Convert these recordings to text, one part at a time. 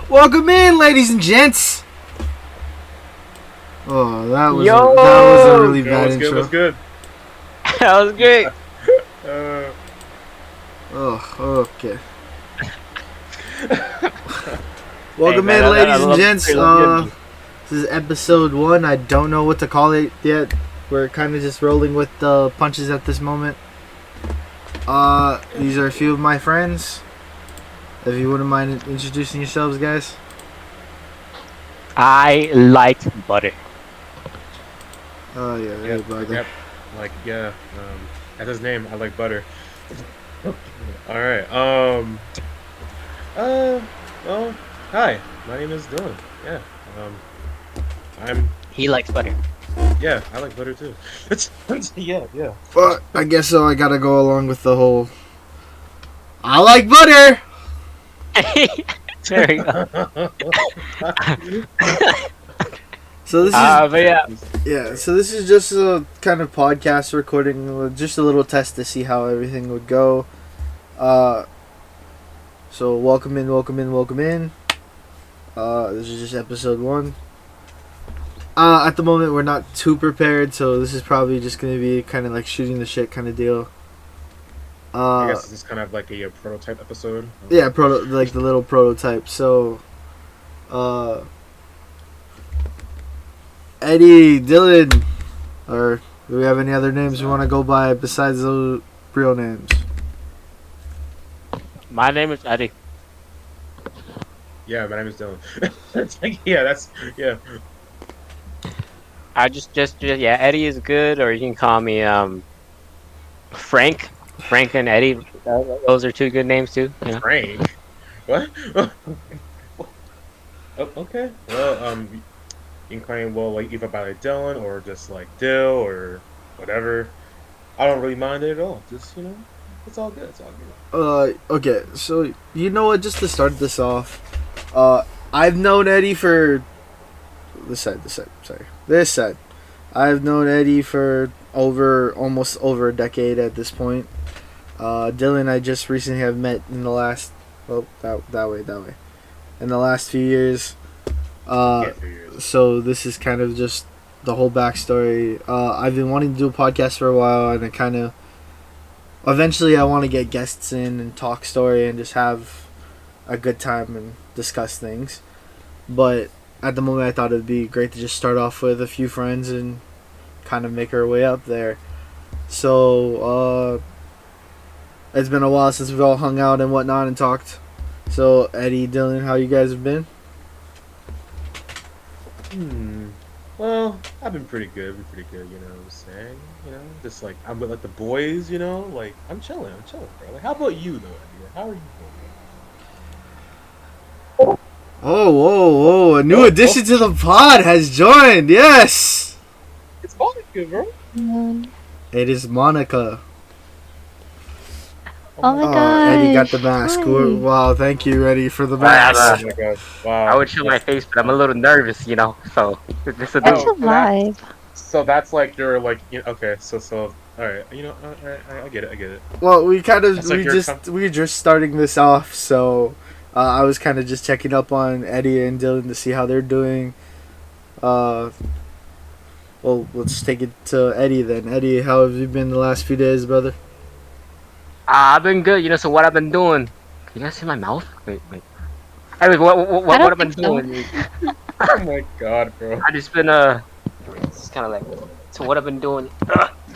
Welcome in, ladies and gents. Oh, that was a really bad intro. That was good. That was great. Oh, okay. Welcome in, ladies and gents. This is episode 1. I don't know what to call it yet. We're kind of just rolling with the punches at this moment. These are a few of my friends. If you wouldn't mind introducing yourselves, guys. I like butter. Oh, yeah, Yeah, brother. yep. That's his name. I like butter. Alright, well, hi. My name is Dylan. Yeah, He likes butter. yeah, I like butter too. Yeah. But I guess so. I gotta go along with the whole. I like butter. There you go. So this is But yeah. yeah. So this is just a kind of podcast recording, just a little test to see how everything would go. So welcome in. This is just episode 1. At the moment we're not too prepared, so this is probably just gonna be kind of like shooting the shit kind of deal. I guess this is kind of like a prototype episode. Yeah, like the little prototype. So, Eddie, Dylan, or do we have any other names we want to go by besides those real names? My name is Eddie. Yeah, my name is Dylan. Yeah. I just yeah, Eddie is good, or you can call me Frank. Frank and Eddie. Those are 2 good names too. You know? Frank? What? Oh, okay. Well, you can claim, like either by like Dylan or just like Dill or whatever. I don't really mind it at all. Just, it's all good. It's all good. Okay, so you know what? Just to start this off, I've known Eddie for this side. I've known Eddie for almost over a decade at this point. Dylan, I just recently have met in the last, that way, in the last few years. So this is kind of just the whole backstory. I've been wanting to do a podcast for a while, and eventually I want to get guests in and talk story and just have a good time and discuss things. But at the moment I thought it'd be great to just start off with a few friends and kind of make our way up there. So, it's been a while since we've all hung out and whatnot and talked. So, Eddie, Dylan, how you guys have been? Well, I've been pretty good. You know what I'm saying? Just like I'm with like the boys. Like I'm chilling, bro. Like, how about you though, Eddie? How are you doing? Oh, a new addition to the pod has joined. Yes. It's Monica, bro. It is Monica. Oh my god. Eddie got the mask. Hi. Wow, thank you, Eddie, for the mask. Oh my god! Wow. I would show my face, but I'm a little nervous, So this is It's Oh, alive. So that's like your okay. So all right. I get it. Well, we kind of It's like we were just starting this off, so I was kind of just checking up on Eddie and Dylan to see how they're doing. Well, let's take it to Eddie then. Eddie, how have you been the last few days, brother? I've been good, So what I've been doing? Can you guys see my mouth? Wait. Anyways, what I've been doing? Oh my god, bro. I just been it's kind of like. So what I've been doing?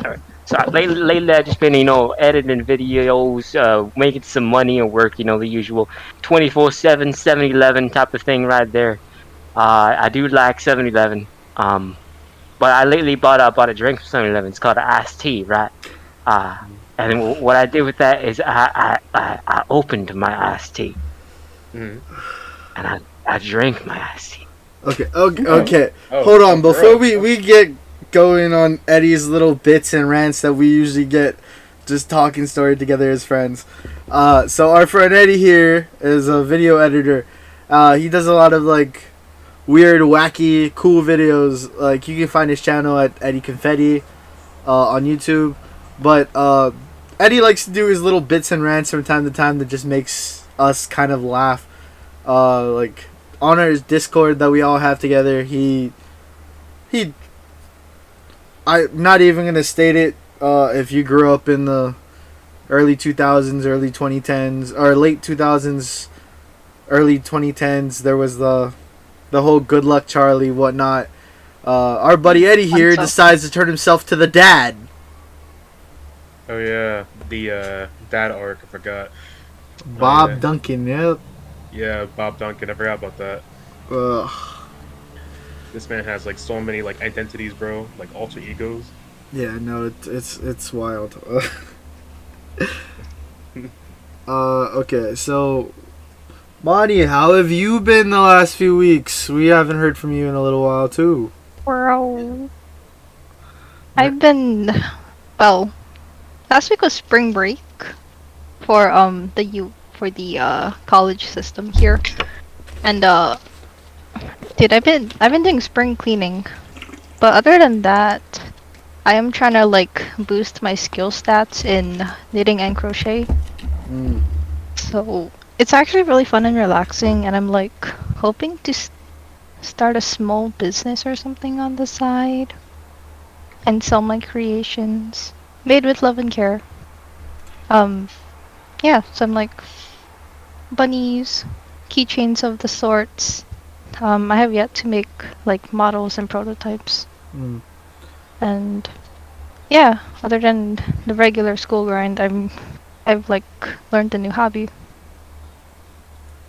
Sorry. So lately I've just been editing videos, making some money and work. The usual 24/7 7-Eleven type of thing right there. I do like 7-Eleven. But I lately bought a drink from 7-Eleven. It's called an iced tea, right? And what I did with that is I opened my iced tea, and I drank my iced tea. Okay. Oh, Hold on, before gross. we get going on Eddie's little bits and rants that we usually get, just talking story together as friends. So our friend Eddie here is a video editor. He does a lot of like weird, wacky, cool videos. Like you can find his channel at Eddie Confetti on YouTube. But Eddie likes to do his little bits and rants from time to time that just makes us kind of laugh. Like on our Discord that we all have together, he I'm not even gonna state it. If you grew up in the early 2000s, early 2010s, or late 2000s, early 2010s, there was the whole good luck Charlie whatnot. Our buddy Eddie here So- decides to turn himself to the dad. Oh yeah, the dad arc. I forgot. Bob yeah. Duncan, yep. Yeah, Bob Duncan. I forgot about that. Ugh. This man has like so many like identities, bro. Like alter egos. Yeah, no, it's wild. Okay, so Monty, how have you been the last few weeks? We haven't heard from you in a little while too. Bro. I've been well. Last week was spring break for the college system here, and dude, I've been doing spring cleaning, but other than that, I am trying to like boost my skill stats in knitting and crochet. Mm. So it's actually really fun and relaxing, and I'm like hoping to start a small business or something on the side and sell my creations made with love and care. Yeah, some like bunnies, keychains of the sorts. I have yet to make like models and prototypes, Mm. and yeah, other than the regular school grind, I've like learned a new hobby.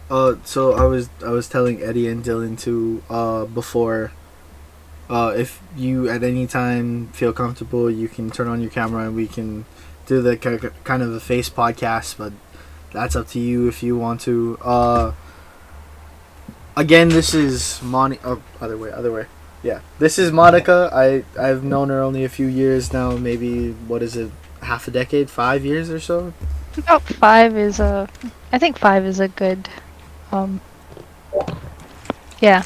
So I was telling Eddie and Dylan to before, if you at any time feel comfortable, you can turn on your camera and we can do the kind of a face podcast, but that's up to you if you want to. Again, this is other way. Yeah, this is Monica. I've known her only a few years now. Maybe what is it? Half a decade, 5 years or so. About 5 is a, I think 5 is a good, yeah.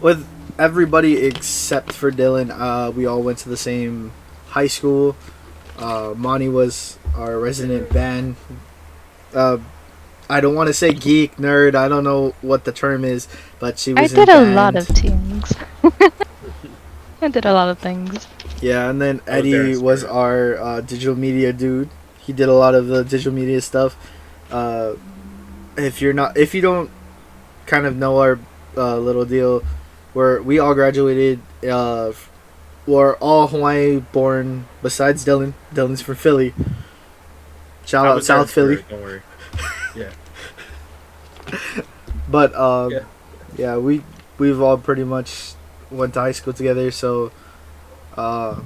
With everybody except for Dylan, we all went to the same high school. Monty was our resident band. I don't want to say geek, nerd. I don't know what the term is, but she I was did in a band. lot of things. I did a lot of things. Yeah, and then I was there in Eddie was spirit. our digital media dude. He did a lot of the digital media stuff. If you don't kind of know our little deal, we all graduated. We're all Hawaii born, besides Dylan. Dylan's from Philly. Shout I out was there in South Philly. spirit, don't worry. Yeah. But Yeah. yeah, we've all pretty much went to high school together. So I'll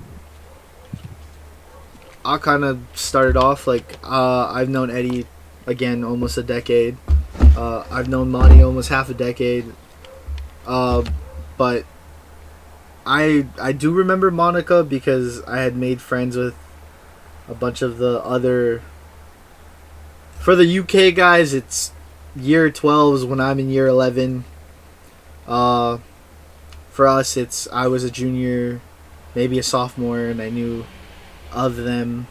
kind of started off like I've known Eddie again almost a decade. I've known Monty almost half a decade. But I do remember Monica because I had made friends with a bunch of the other. For the UK guys, it's year 12s when I'm in year 11. For us, it's I was a junior, maybe a sophomore, and I knew of them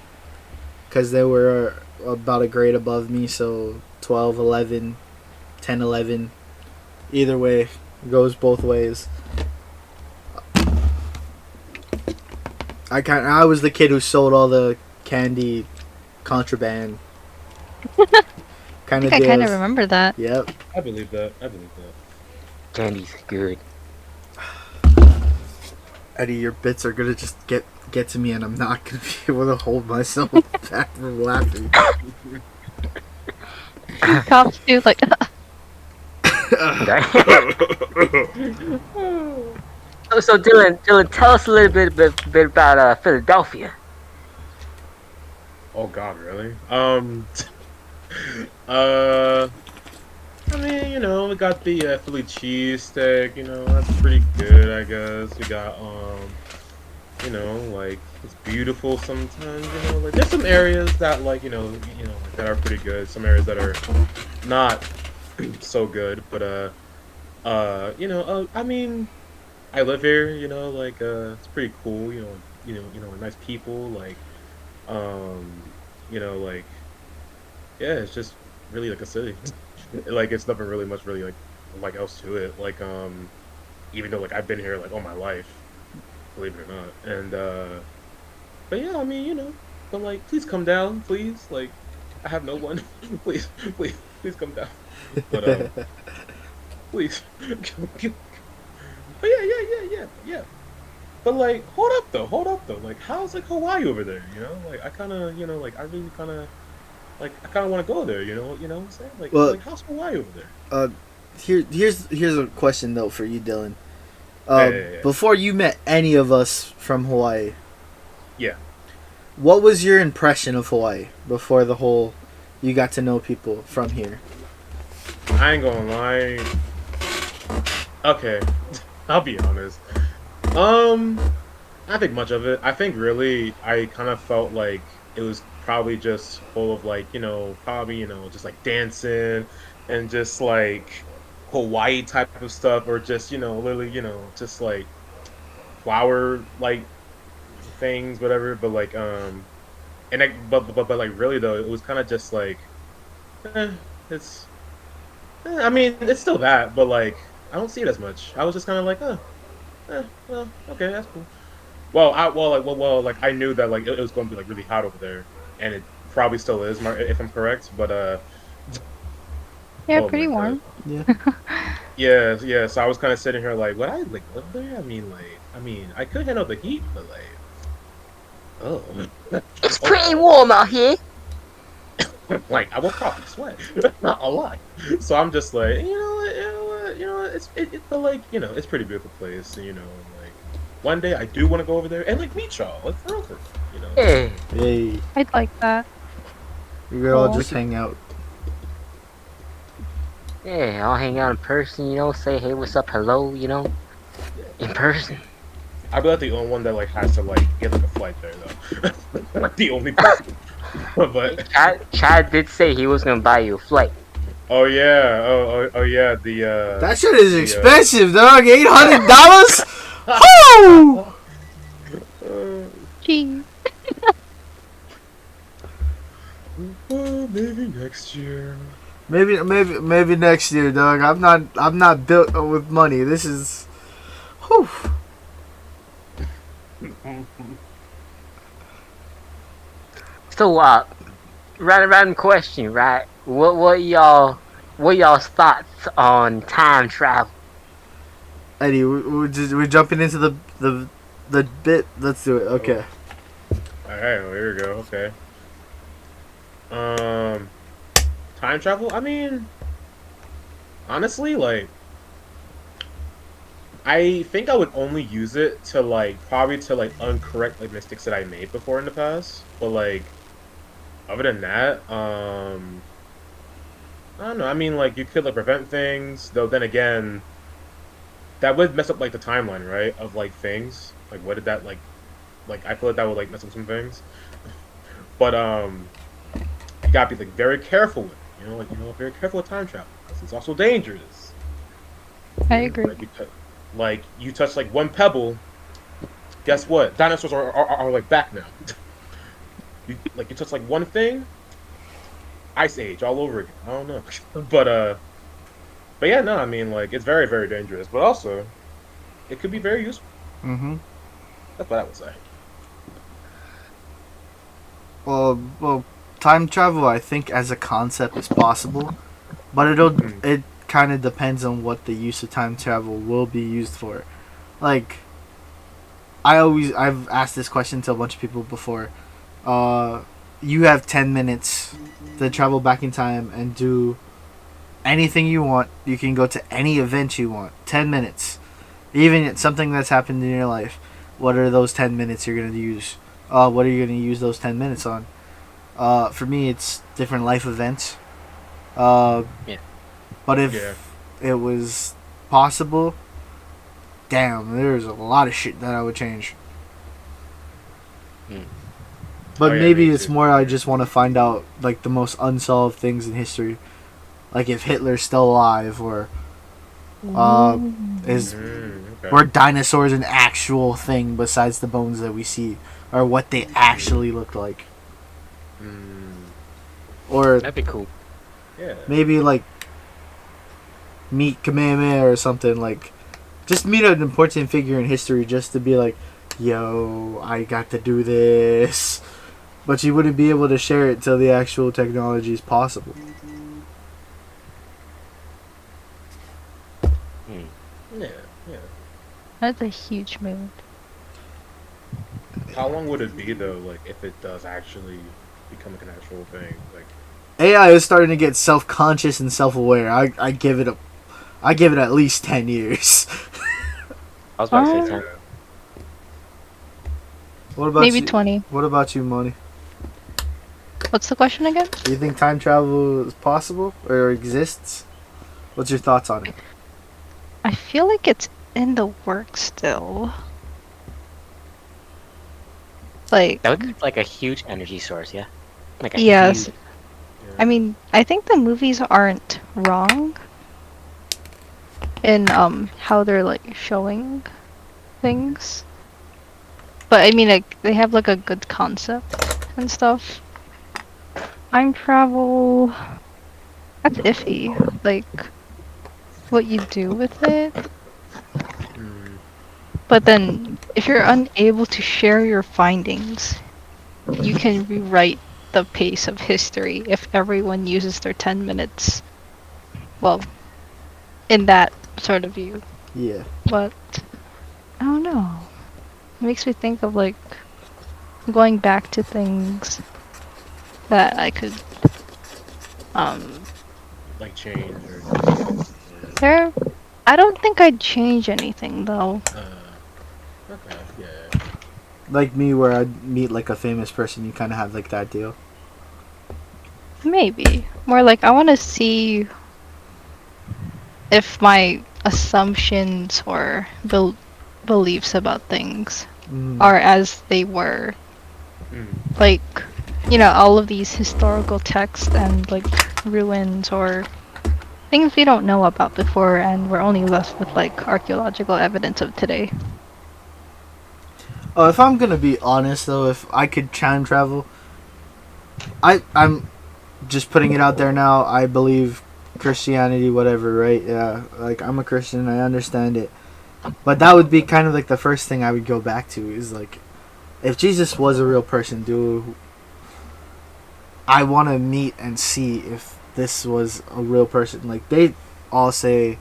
because they were about a grade above me, so 12, 11, 10, 11. Either way, it goes both ways. I was the kid who sold all the candy contraband. Kind I of think I kind of deals. remember that. Yep. I believe that. Candy's good. Eddie, your bits are gonna just get to me, and I'm not gonna be able to hold myself back from laughing. Cops do like So Dylan, tell us a little bit about Philadelphia. Oh God, really? I mean, we got the Philly cheesesteak. That's pretty good, I guess. We got like it's beautiful sometimes. Like there's some areas that like like, that are pretty good. Some areas that are not so good, but I mean, I live here. Like it's pretty cool. Nice people. Like like yeah, it's just really like a city. Like it's nothing really much really like like else to it. Like even though like I've been here like all my life, believe it or not. And but yeah, I mean, but like please come down, please. Like I have no one. Please, please come down. But please. But yeah. But like, hold up though. Like, how's like Hawaii over there? Like I kind of, like I really kind of, like I kind of want to go there. What I'm saying? Well, Like how's Hawaii over there? uh, here's a question though for you, Dylan. Yeah. Before you met any of us from Hawaii, Yeah. what was your impression of Hawaii before the whole you got to know people from here? I ain't gonna lie. Okay, I'll be honest. I think much of it. I think really, I kind of felt like it was probably just full of like, probably, just like dancing and just like Hawaii type of stuff, or just, literally, just like flower like things, whatever. But like, and but like really though, it was kind of just like, eh, it's, I mean, it's still that, but like, I don't see it as much. I was just kind of like, well, okay, that's cool. Like I knew that like it was going to be like really hot over there, and it probably still is, if I'm correct. But Yeah, oh my pretty god, warm. Yeah. yeah. So I was kind of sitting here like, would I like live there? I mean, I could handle the heat, but like, oh, It's oh, pretty warm out here. like I will probably sweat, not a lot. So I'm just like, but like, it's a pretty beautiful place, like one day I do want to go over there and like meet y'all, like for real, Yeah. Hey, I'd like that. we could all Oh. just hang out. Yeah, I'll hang out in person, say hey, what's up, hello, in person. I'd be like the only one that like has to like get like a flight there though. Like the only person. But Chad did say he was gonna buy you a flight. oh yeah, oh yeah, the That shit is the, expensive, dog. $800. Woo! Gee. maybe next year. Maybe next year, dog. I'm not built with money. This is, whew. So, random question, right? What y'all's thoughts on time travel? Eddie, we're jumping into the bit. Let's do it. Okay. All right, well, here we go. Okay. Time travel. I mean, honestly, like, I think I would only use it to like probably to like uncorrect like mistakes that I made before in the past. But like, other than that, I don't know. I mean, like, you could like prevent things, though. Then again, that would mess up like the timeline, right? Of like things. Like, what did that like? Like, I feel like that would like mess up some things. But you gotta be like very careful with it. Very careful with time travel because it's also dangerous. I agree. Like you touch like one pebble, guess what? Dinosaurs are like back now. you touch like one thing, Ice Age all over again. I don't know, but yeah, no, I mean like it's very very dangerous, but also it could be very useful. Mm-hmm. That's what I would say. Well, time travel, I think, as a concept is possible, but it kind of depends on what the use of time travel will be used for. Like, I've asked this question to a bunch of people before. You have 10 minutes to travel back in time and do anything you want. You can go to any event you want. 10 minutes. Even something that's happened in your life. What are those 10 minutes you're going to use? What are you going to use those 10 minutes on? For me, it's different life events. Yeah. But if it was possible, damn, there's a lot of shit that I would change. But maybe me it's too. more I just want to find out like the most unsolved things in history, like if Hitler's still alive, or is Okay. were dinosaurs an actual thing besides the bones that we see, or what they actually looked like, or That'd be cool. Yeah. maybe like meet Kamehameha or something, like just meet an important figure in history just to be like, yo, I got to do this. But you wouldn't be able to share it till the actual technology is possible. Yeah, yeah. That's a huge move. How long would it be though? Like if it does actually become an actual thing? Like AI is starting to get self-conscious and self-aware. I give it at least 10 years. I was about to say Oh. 10. What about Maybe you? 20. What about you, Money? What's the question again? Do you think time travel is possible or exists? What's your thoughts on it? I feel like it's in the works still. Like, That would be like a huge energy source, yeah? Like a yes. huge. I mean, I think the movies aren't wrong in how they're like showing things. But I mean, like they have like a good concept and stuff. Time travel, that's iffy. Like what you do with it. mm, But then if you're unable to share your findings, you can rewrite the pace of history if everyone uses their 10 minutes. Well, in that sort of view. Yeah. But I don't know. It makes me think of like going back to things that I could like change or there I don't think I'd change anything though. okay, yeah. Like me, where I'd meet like a famous person, you kind of have like that deal. Maybe. More like I want to see if my assumptions or beliefs about things Mm. are as they were. Mm. Like, all of these historical texts and like ruins or things we don't know about before and we're only left with like archaeological evidence of today. Oh, if I'm gonna be honest though, if I could time travel, I'm just putting it out there now. I believe Christianity, whatever, right? Yeah, like I'm a Christian, I understand it, but that would be kind of like the first thing I would go back to is like, if Jesus was a real person, I want to meet and see if this was a real person. Like they all say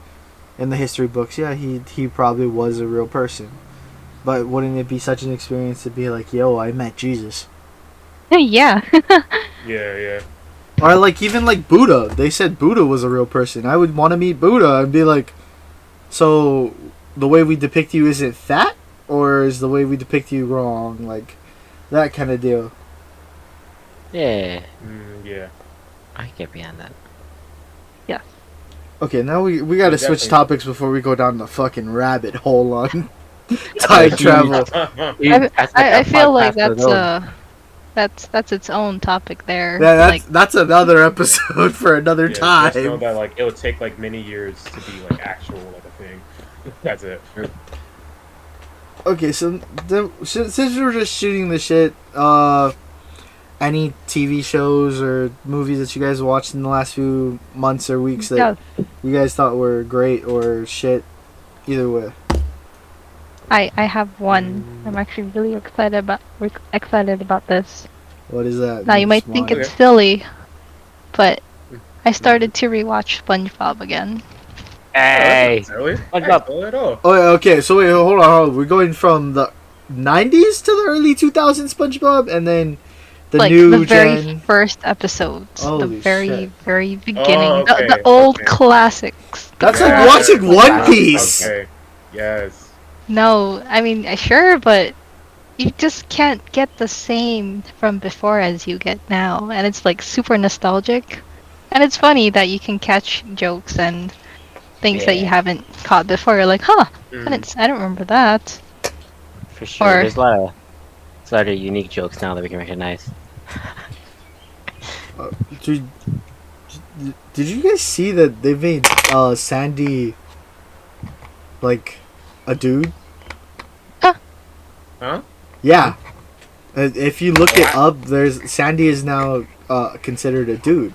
in the history books, yeah, he probably was a real person. But wouldn't it be such an experience to be like, yo, I met Jesus? Yeah. Yeah. Or like even like Buddha. They said Buddha was a real person. I would want to meet Buddha and be like, so the way we depict you isn't fat? Or is the way we depict you wrong? Like, that kind of deal. Yeah. Yeah. I get behind that. Okay, now we gotta switch Definitely. topics before we go down the fucking rabbit hole on time travel. I feel like that's its own topic there. Yeah, like that's another episode for another Yeah, just know time. that like it would take like many years to be like actual like a thing. That's it. Okay, so since we're just shooting the shit, any TV shows or movies that you guys watched in the last few months or weeks that yeah, you guys thought were great or shit? Either way. I have one. I'm actually really excited about this. What is that? Now you might think Okay. it's silly, but I started to rewatch SpongeBob again. Hey! Really? What's up? At all. Oh, yeah, okay. So wait, hold on. We're going from the '90s to the early 2000s SpongeBob, and then the Like new the very gen. first episodes, the Holy very shit. very beginning, okay, the old okay. classics. That's Yeah. like watching One Piece. Okay. Yes. No, I mean sure, but you just can't get the same from before as you get now, and it's like super nostalgic, and it's funny that you can catch jokes and things that you Yeah. haven't caught before. You're like, huh, Mm. I don't remember that. For sure. Or- There's a lot of unique jokes now that we can recognize. Did, did you guys see that they made Sandy like a dude? Huh? Yeah. If you look it up, there's Sandy is now considered a dude.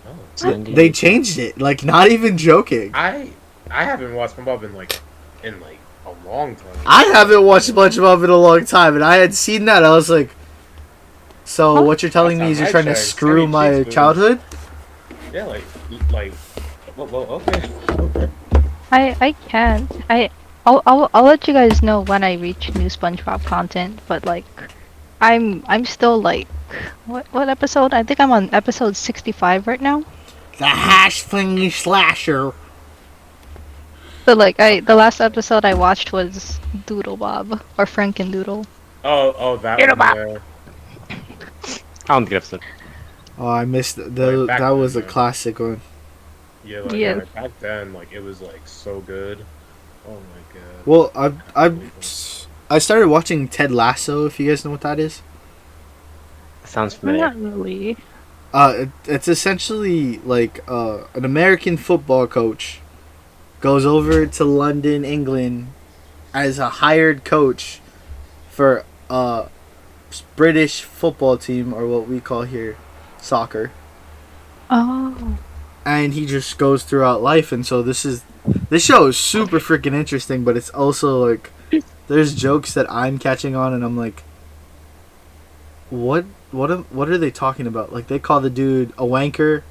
Oh. They changed it. Like, not even joking. I haven't watched SpongeBob in a long time. I haven't watched SpongeBob in a long time, and I had seen that. I was like, so what you're telling me is you're trying to screw my childhood? Yeah, well, okay. I can't. I'll let you guys know when I reach new SpongeBob content, but like I'm still like what episode? I think I'm on episode 65 right now. The hash thingy slasher. So like the last episode I watched was Doodle Bob or Frankendoodle. Oh, that Doodle one. Bob. Yeah. I don't think episode. Oh, I missed back that was a then, classic one. Yeah, Yeah. back then, it was so good. Oh my god. Well, I started watching Ted Lasso. If you guys know what that is. Sounds familiar. Not really. It's essentially like an American football coach goes over to London, England, as a hired coach for a British football team, or what we call here soccer. Oh. And he just goes throughout life, and so this show is super freaking interesting, but it's also like there's jokes that I'm catching on, and I'm like, what are they talking about? Like, they call the dude a wanker.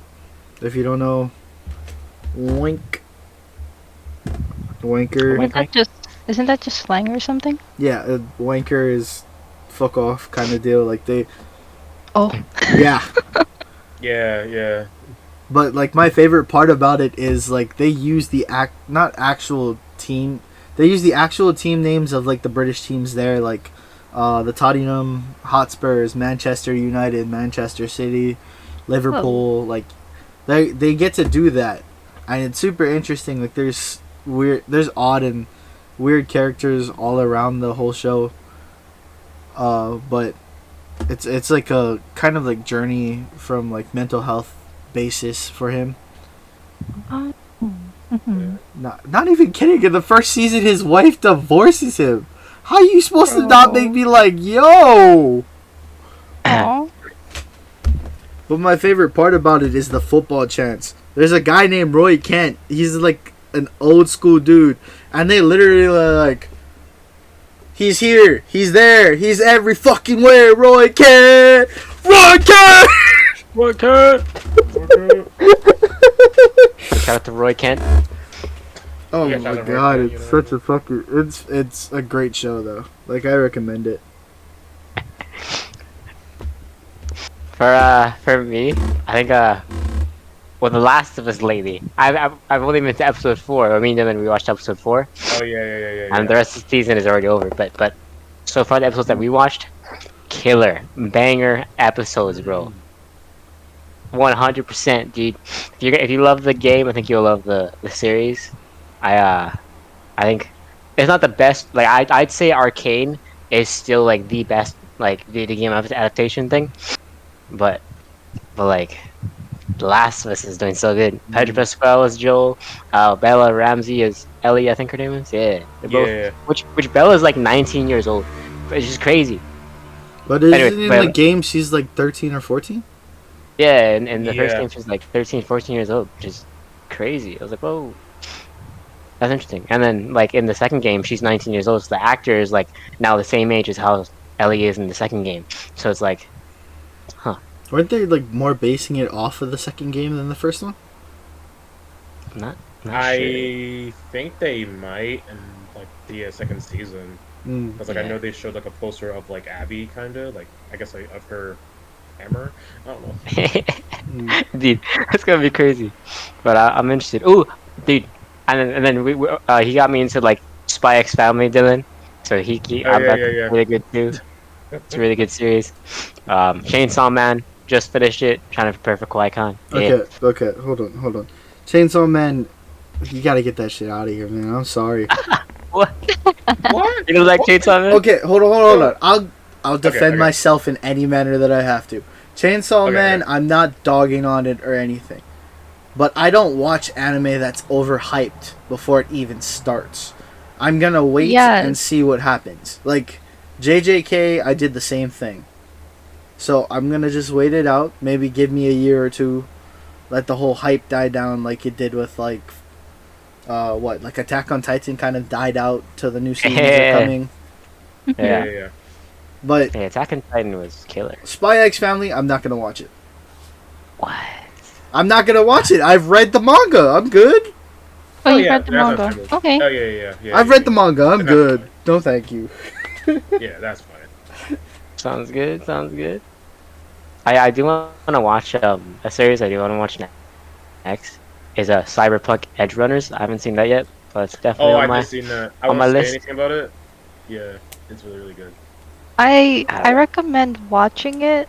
If you don't know, wanker. Isn't that just slang or something? Yeah, a wanker is fuck off kind of deal. Like they, Oh. yeah. Yeah. But like my favorite part about it is like they use the not actual team. They use the actual team names of like the British teams there, like the Tottenham Hotspurs, Manchester United, Manchester City, Liverpool. Oh. Like they get to do that, and it's super interesting. Like there's odd and weird characters all around the whole show. But it's like a kind of like journey from like mental health basis for him. Mm-hmm. Not even kidding. In the first season, his wife divorces him. How are you supposed to not make me like, yo? Aw. But my favorite part about it is the football chants. There's a guy named Roy Kent. He's like an old school dude, and they literally like, he's here, he's there, he's every fucking where. Roy Kent, Roy Kent. Roy Kent. Shout out to Roy Kent. Oh Yeah, my shout out to god, Roy it's Kent, such a fucking it's a great show though. Like I recommend it. For me, I think well, The Last of Us lately. I've only been to episode 4. I mean, then we watched episode 4, Oh yeah. and the rest of the season is already over. But so far the episodes that we watched, killer, banger episodes, bro. 100%, dude. If you love the game, I think you'll love the series. I think it's not the best. Like I'd say Arcane is still like the best like video game adaptation thing, but like The Last of Us is doing so good. Pedro Pascal is Joel, Bella Ramsey is Ellie, I think her name is. Yeah, they're both. Yeah. Which Bella is like 19 years old. It's just crazy. But isn't Anyway, in but- the game she's like 13 or 14? Yeah, and in the first Yeah. game she's like 13, 14 years old, which is crazy. I was like, whoa. That's interesting. And then, like, in the second game, she's 19 years old, so the actor is, like, now the same age as how Ellie is in the second game. So it's like, Weren't they like more basing it off of the second game than the first one? not I sure. think they might in like the second season. Mm. Because I know they showed like a poster of like Abby, kind of like I guess like of her hammer. I don't know. Dude, that's gonna be crazy. But I'm interested. Ooh, dude. And then he got me into, like, Spy X Family, Dylan. So Oh, that's yeah. really good, too. It's a really good series. Chainsaw Man, just finished it. Trying to prepare for QuiCon. Yeah. Okay, hold on. Chainsaw Man, you gotta get that shit out of here, man. I'm sorry. What? What? You don't like Chainsaw Man? Okay, hold on. I'll defend okay. myself in any manner that I have to. Chainsaw Okay, Man, okay. I'm not dogging on it or anything. But I don't watch anime that's overhyped before it even starts. I'm gonna wait Yes. and see what happens. Like, JJK, I did the same thing. So I'm gonna just wait it out. Maybe give me a year or two let the whole hype die down like it did with like like Attack on Titan kind of died out till the new seasons are coming. Yeah. But Yeah, Attack on Titan was killer. Spy X Family, I'm not gonna watch it. What? I'm not gonna watch it. I've read the manga. I'm good. Oh, you yeah, read the that's manga. understandable. Okay. Oh yeah. I've read the manga. I'm That's good. fine. No, thank you. Yeah, that's fine. Sounds good. Sounds good. I do want to watch a series. I do want to watch next is a Cyberpunk Edge Runners. I haven't seen that yet, but it's definitely Oh, on I my just seen that. I on my won't say list. anything about it. Yeah, it's really good. I recommend watching it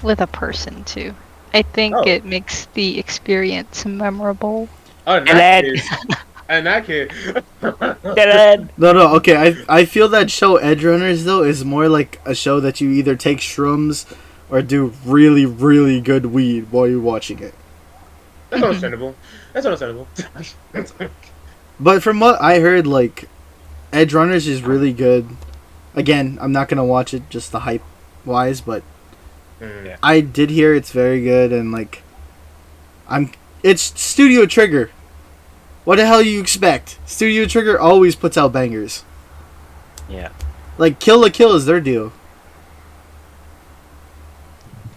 with a person too. I think Oh. it makes the experience memorable. Oh, in that case. In that case. No. Okay, I feel that show Edge Runners though is more like a show that you either take shrooms or do really really good weed while you're watching it. That's understandable. That's understandable. But from what I heard, like Edge Runners is really good. Again, I'm not gonna watch it just the hype wise, but Yeah. I did hear it's very good and like it's Studio Trigger. What the hell you expect? Studio Trigger always puts out bangers. Yeah. Like Kill la Kill is their deal.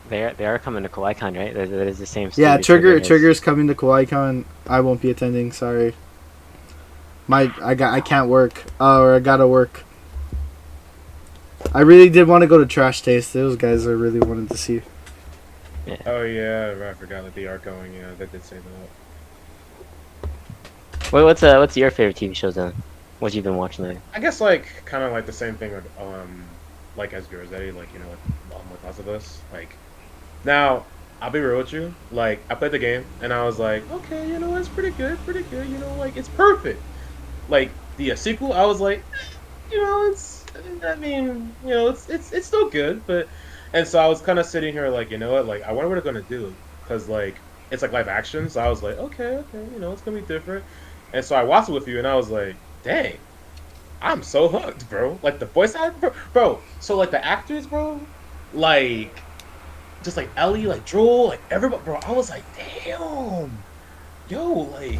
They are coming to KawaiCon, right? That is the same. Yeah, studio is. Trigger's coming to KawaiCon. I won't be attending. Sorry. I can't work. Or I gotta work. I really did want to go to Trash Taste. Those guys I really wanted to see. Oh yeah, I forgot that they are going. Yeah, they did say that. What's your favorite TV shows then? What you been watching lately? I guess like kind of like the same thing, like as yours, Eddie. Like with Last of Us. Like now, I'll be real with you. Like I played the game and I was like, okay, it's pretty good, pretty good. Like it's perfect. Like the sequel, I was like, it's. I mean, it's still good, but. And so I was kind of sitting here like, like I wonder what they're gonna do, because like it's like live action. So I was like, okay, it's gonna be different. And so I watched it with you, and I was like, dang, I'm so hooked, bro. Like the voice actor, bro. So like the actors, bro, like just like Ellie, like Joel, like everybody, bro. I was like, damn, yo, like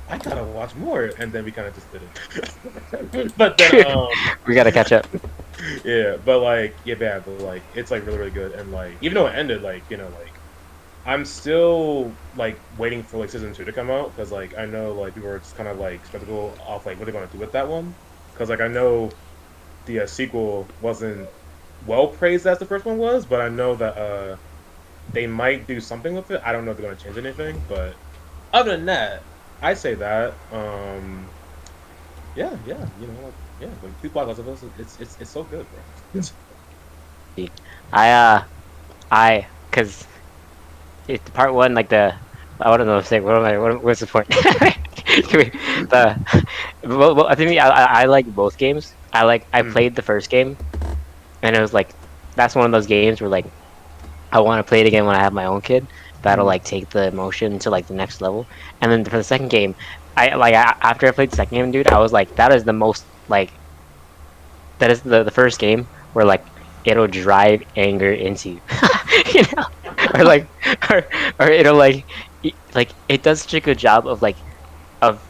I gotta watch more. And then we kind of just did it. But then We gotta catch up. yeah, but like but like it's like really really good, and like even though it ended, like like I'm still like waiting for like season 2 to come out, because like I know like people are just kind of like skeptical off like what they're gonna do with that one, because like I know the sequel wasn't well praised as the first one was, but I know that they might do something with it. I don't know if they're gonna change anything, but other than that, I say that yeah, like yeah, like people like Last of Us, it's so good, bro. Cause it's part one, like I don't know what to say. What's the point? I think I like both games. I played the first game, and it was like that's one of those games where like I want to play it again when I have my own kid. That'll like take the emotion to like the next level. And then for the second game, after I played the second game, dude, I was like, that is the most like that is the first game where like it'll drive anger into you, or like or it'll like it does such a good job of like of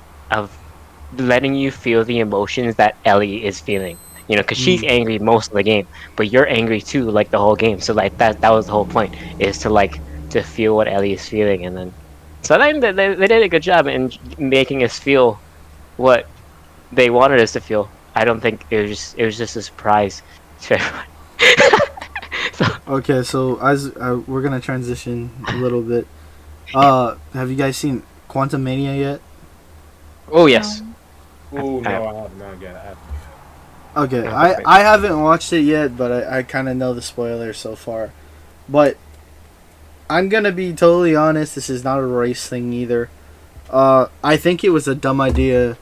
letting you feel the emotions that Ellie is feeling. Because she's angry most of the game, but you're angry too, like the whole game. So like that was the whole point, is to feel what Ellie is feeling, and then so I think that they did a good job in making us feel what they wanted us to feel. I don't think it was just a surprise to everyone. Okay, so as we're gonna transition a little bit. Have you guys seen Quantum Mania yet? Oh yes. Ooh, no, I have not yet. Okay, I haven't watched it yet, but I kind of know the spoilers so far. But I'm gonna be totally honest, this is not a race thing either. I think it was a dumb idea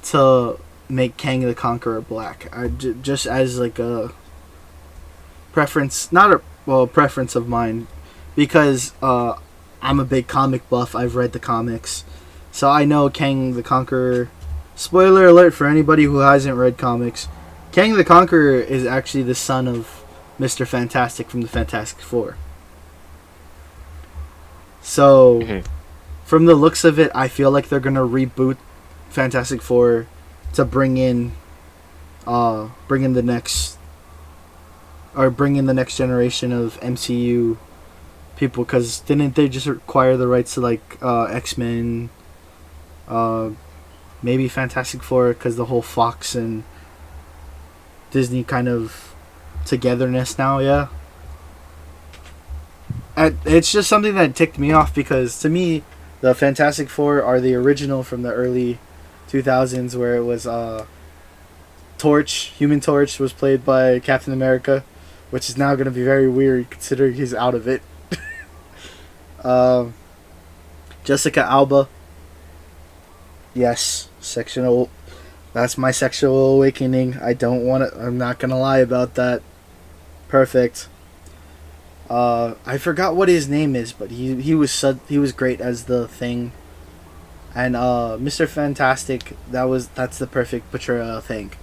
to make Kang the Conqueror black. Just as like a preference, not a preference of mine, because I'm a big comic buff. I've read the comics, so I know Kang the Conqueror. Spoiler alert for anybody who hasn't read comics. Kang the Conqueror is actually the son of Mr. Fantastic from the Fantastic Four. So, Mhm. from the looks of it, I feel like they're gonna reboot Fantastic Four to bring in the next generation of MCU people. Because didn't they just acquire the rights to like X-Men, uh, maybe Fantastic Four, because the whole Fox and Disney kind of togetherness now, yeah. It's just something that ticked me off because to me, the Fantastic Four are the original from the early 2000s, where it was Torch, Human Torch, was played by Captain America, which is now going to be very weird considering he's out of it. um, Jessica Alba, yes, sectional. That's my sexual awakening. I don't want to. I'm not gonna lie about that. Perfect. I forgot what his name is, but he was great as the Thing, and Mr. Fantastic. That's the perfect portrayal, I think.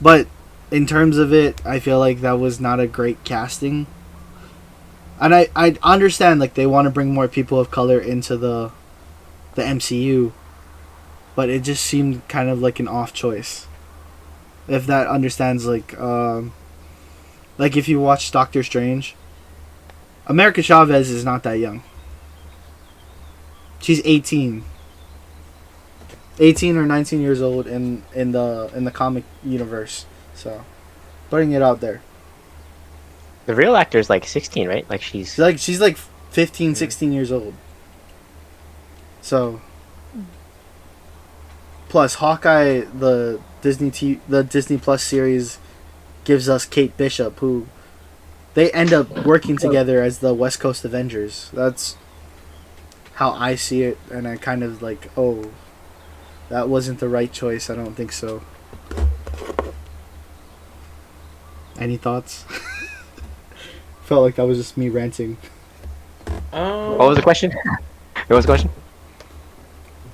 But in terms of it, I feel like that was not a great casting. And I understand like they want to bring more people of color into the MCU, but it just seemed kind of like an off choice. If that understands like if you watch Doctor Strange, America Chavez is not that young. She's 18. 18 or 19 years old in the comic universe. So, putting it out there. The real actor is like 16, right? Like She's like 15, 16 years old. So, plus Hawkeye, the Disney Plus series gives us Kate Bishop, who they end up working together as the West Coast Avengers. That's how I see it, and I kind of like, oh, that wasn't the right choice. I don't think so. Any thoughts? Felt like that was just me ranting. What was the question? What was the question?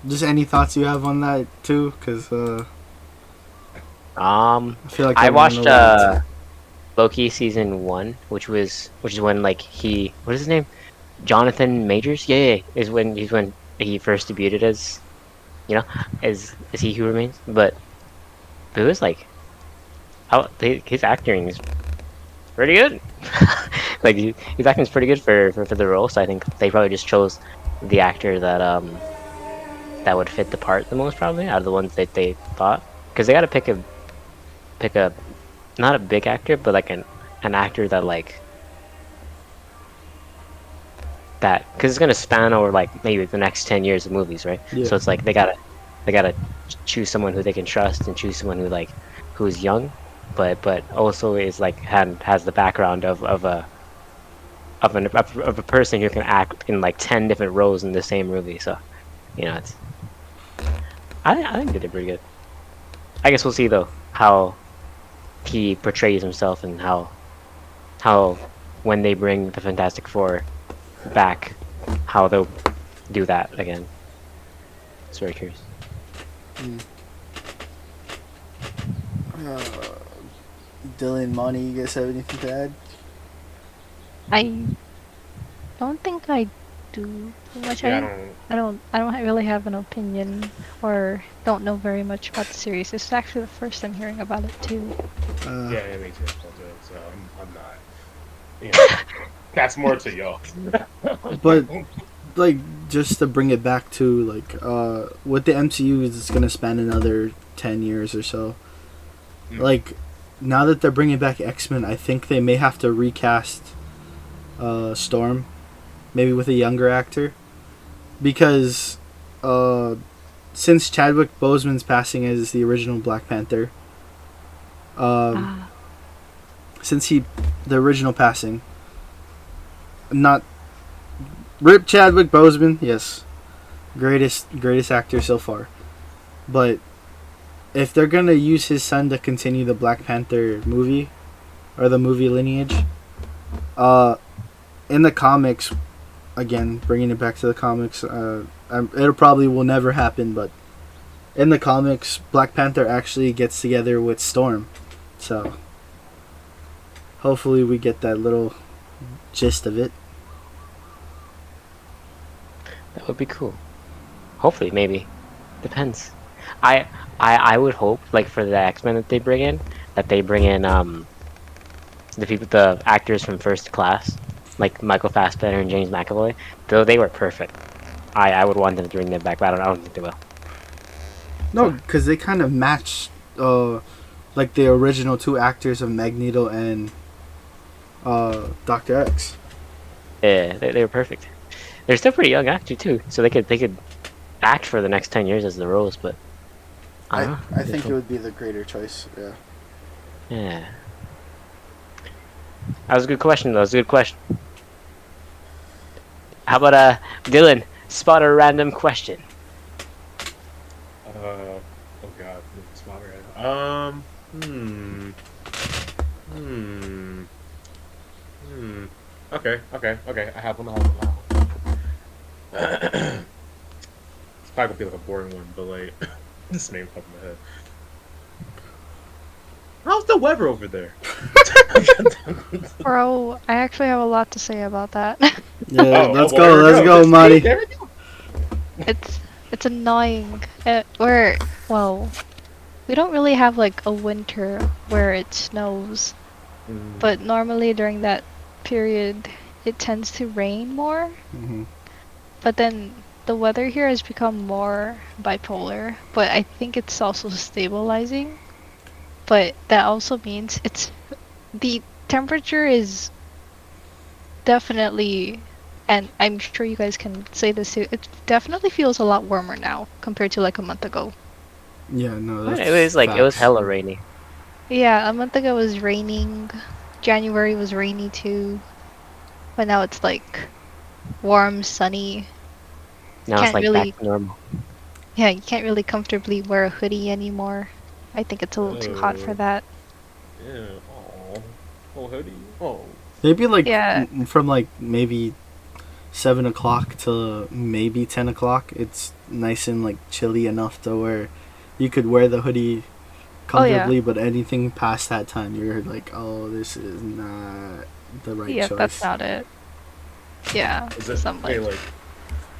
Just any thoughts you have on that too, because I feel like I went on watched a rant. Loki season 1, which is when like what is his name? Jonathan Majors? Yeah, is when he first debuted as, as He Who Remains. But it was like his acting is pretty good. Like his acting is pretty good for the role. So I think they probably just chose the actor that would fit the part the most, probably out of the ones that they thought, because they got to pick a not a big actor, but like an actor that like that, because it's gonna span over like maybe the next 10 years of movies, right? Yeah. So it's like they gotta choose someone who they can trust and choose someone who's young, but also is like has the background of a person who can act in like 10 different roles in the same movie. So it's I think they did pretty good. I guess we'll see though how he portrays himself, and how when they bring the Fantastic Four back, how they'll do that again. It's very curious. Dylan, Monty, you guys have anything to add? I don't think I do too much. Yeah, I don't really have an opinion or don't know very much about the series. This is actually the first I'm hearing about it too. yeah, me too. So I'm not. You know, that's more to y'all. But like, just to bring it back to like with the MCU, it's gonna span another 10 years or so. Like, now that they're bringing back X-Men, I think they may have to recast Storm, maybe with a younger actor, because since Chadwick Boseman's passing as the original Black Panther, since the original passing, not rip Chadwick Boseman, yes, greatest actor so far, but if they're gonna use his son to continue the Black Panther movie or the movie lineage, in the comics, again bringing it back to the comics, it probably will never happen, but in the comics, Black Panther actually gets together with Storm, so hopefully we get that little gist of it. That would be cool. Hopefully, maybe. Depends. I I would hope like for the X-Men that they bring in, the actors from First Class, like Michael Fassbender and James McAvoy. Though they were perfect. I would want them to bring them back, but I don't think they will. No, because they kind of match, like the original two actors of Magneto and Doctor X. Yeah, they were perfect. They're still pretty young actors too, so they could act for the next 10 years as the roles, but I don't know. I think it would be the greater choice. Yeah. Yeah. That was a good question, though. That was a good question. How about Dylan? Spot a random question. Oh god, spot right. Okay. I have one. It's probably gonna be like a boring one, but like this name popped in my head. How's the weather over there? Bro, I actually have a lot to say about that. Yeah. Oh, let's well, go. there we Let's go, Just- Marty. there we go. It's annoying. We don't really have like a winter where it snows, but normally during that period it tends to rain more. Hmm. But then the weather here has become more bipolar, but I think it's also stabilizing. But that also means the temperature is definitely, and I'm sure you guys can say this too, it definitely feels a lot warmer now compared to like a month ago. Yeah. No. It That's was facts. hella rainy. Yeah, a month ago it was raining. January was rainy too. But now it's like warm, sunny. Now it's Can't like really, back to normal. yeah, you can't really comfortably wear a hoodie anymore. I think it's a little too hot for that. Yeah. Oh, hoodie. Oh. Maybe like Yeah. from like maybe 7 o'clock to maybe 10 o'clock. It's nice and like chilly enough to where you could wear the hoodie Oh, yeah. comfortably, but anything past that time, you're like, oh, this is not the right Yeah, choice. that's not it. Yeah, Is it some wait like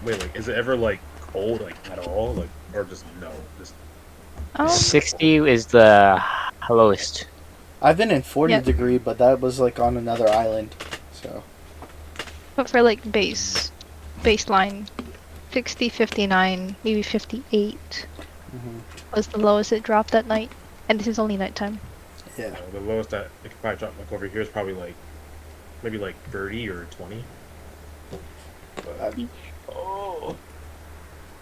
like is it ever like cold like at all like or just no just 60 is the lowest. I've been in 40 Yeah. degree, but that was like on another island. So but for like baseline 60, 59, maybe 58 was the lowest it dropped that night, and this is only nighttime. yeah. the lowest that it could probably drop like over here is probably like maybe like 30 or 20. But, oh,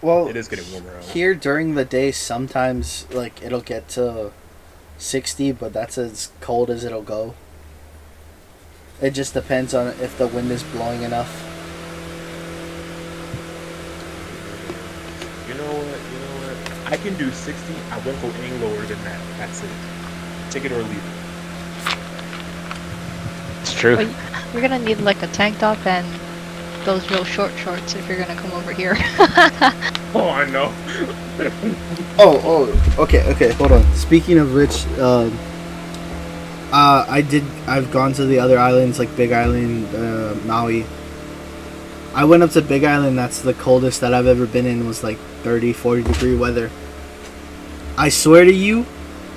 Well, it is getting warmer out. here during the day, sometimes like it'll get to 60, but that's as cold as it'll go. It just depends on if the wind is blowing enough. You know what? I can do 60. I won't go any lower than that. That's it. Take it or leave it. It's true. But you're gonna need like a tank top and those real short shorts if you're gonna come over here. Oh, I know. Okay, hold on. Speaking of which, I've gone to the other islands like Big Island, Maui. I went up to Big Island. That's the coldest that I've ever been in. Was like 30, 40 degree weather. I swear to you,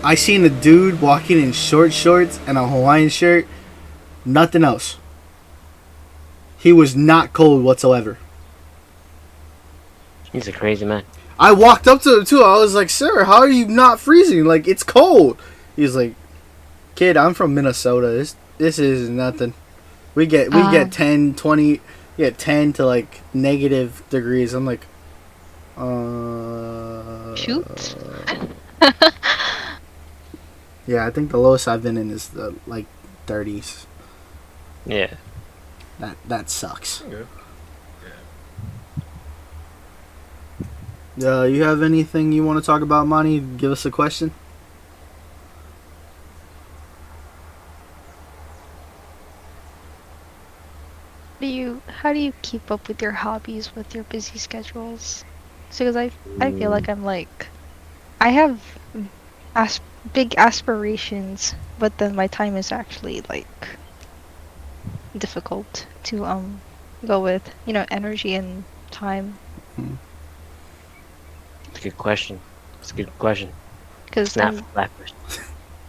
I seen a dude walking in short shorts and a Hawaiian shirt. Nothing else. He was not cold whatsoever. He's a crazy man. I walked up to him too. I was like, "Sir, how are you not freezing? Like, it's cold." He's like, "Kid, I'm from Minnesota. This is nothing. We get 10, 20, yeah, 10 to like negative degrees." I'm like, Shoot. Yeah, I think the lowest I've been in is like 30s. Yeah. That sucks. Okay. You have anything you want to talk about, Monty? Give us a question. How do you keep up with your hobbies with your busy schedules? Because I feel like I have big aspirations, but then my time is actually like difficult to go with, energy and time. It's a good question. It's a good question. Because Snap that question.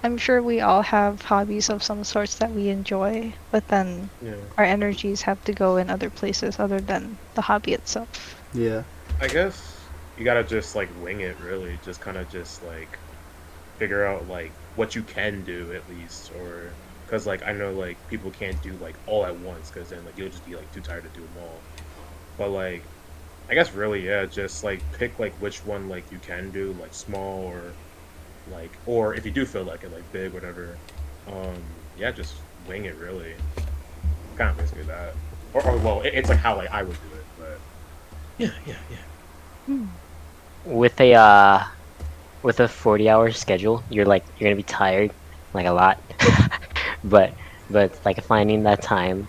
I'm sure we all have hobbies of some sorts that we enjoy, but then Yeah. our energies have to go in other places other than the hobby itself. Yeah. I guess you gotta just like wing it, really. Just kind of just like figure out like what you can do at least, or because like I know like people can't do like all at once because then like you'll just be like too tired to do them all. But like I guess really yeah, just like pick like which one like you can do like small or like or if you do feel like it like big whatever. Yeah, just wing it really. Kind of basically that. Or well, it's like how like I would do it, but yeah. Hmm. With a 40-hour schedule, you're gonna be tired like a lot. but like finding that time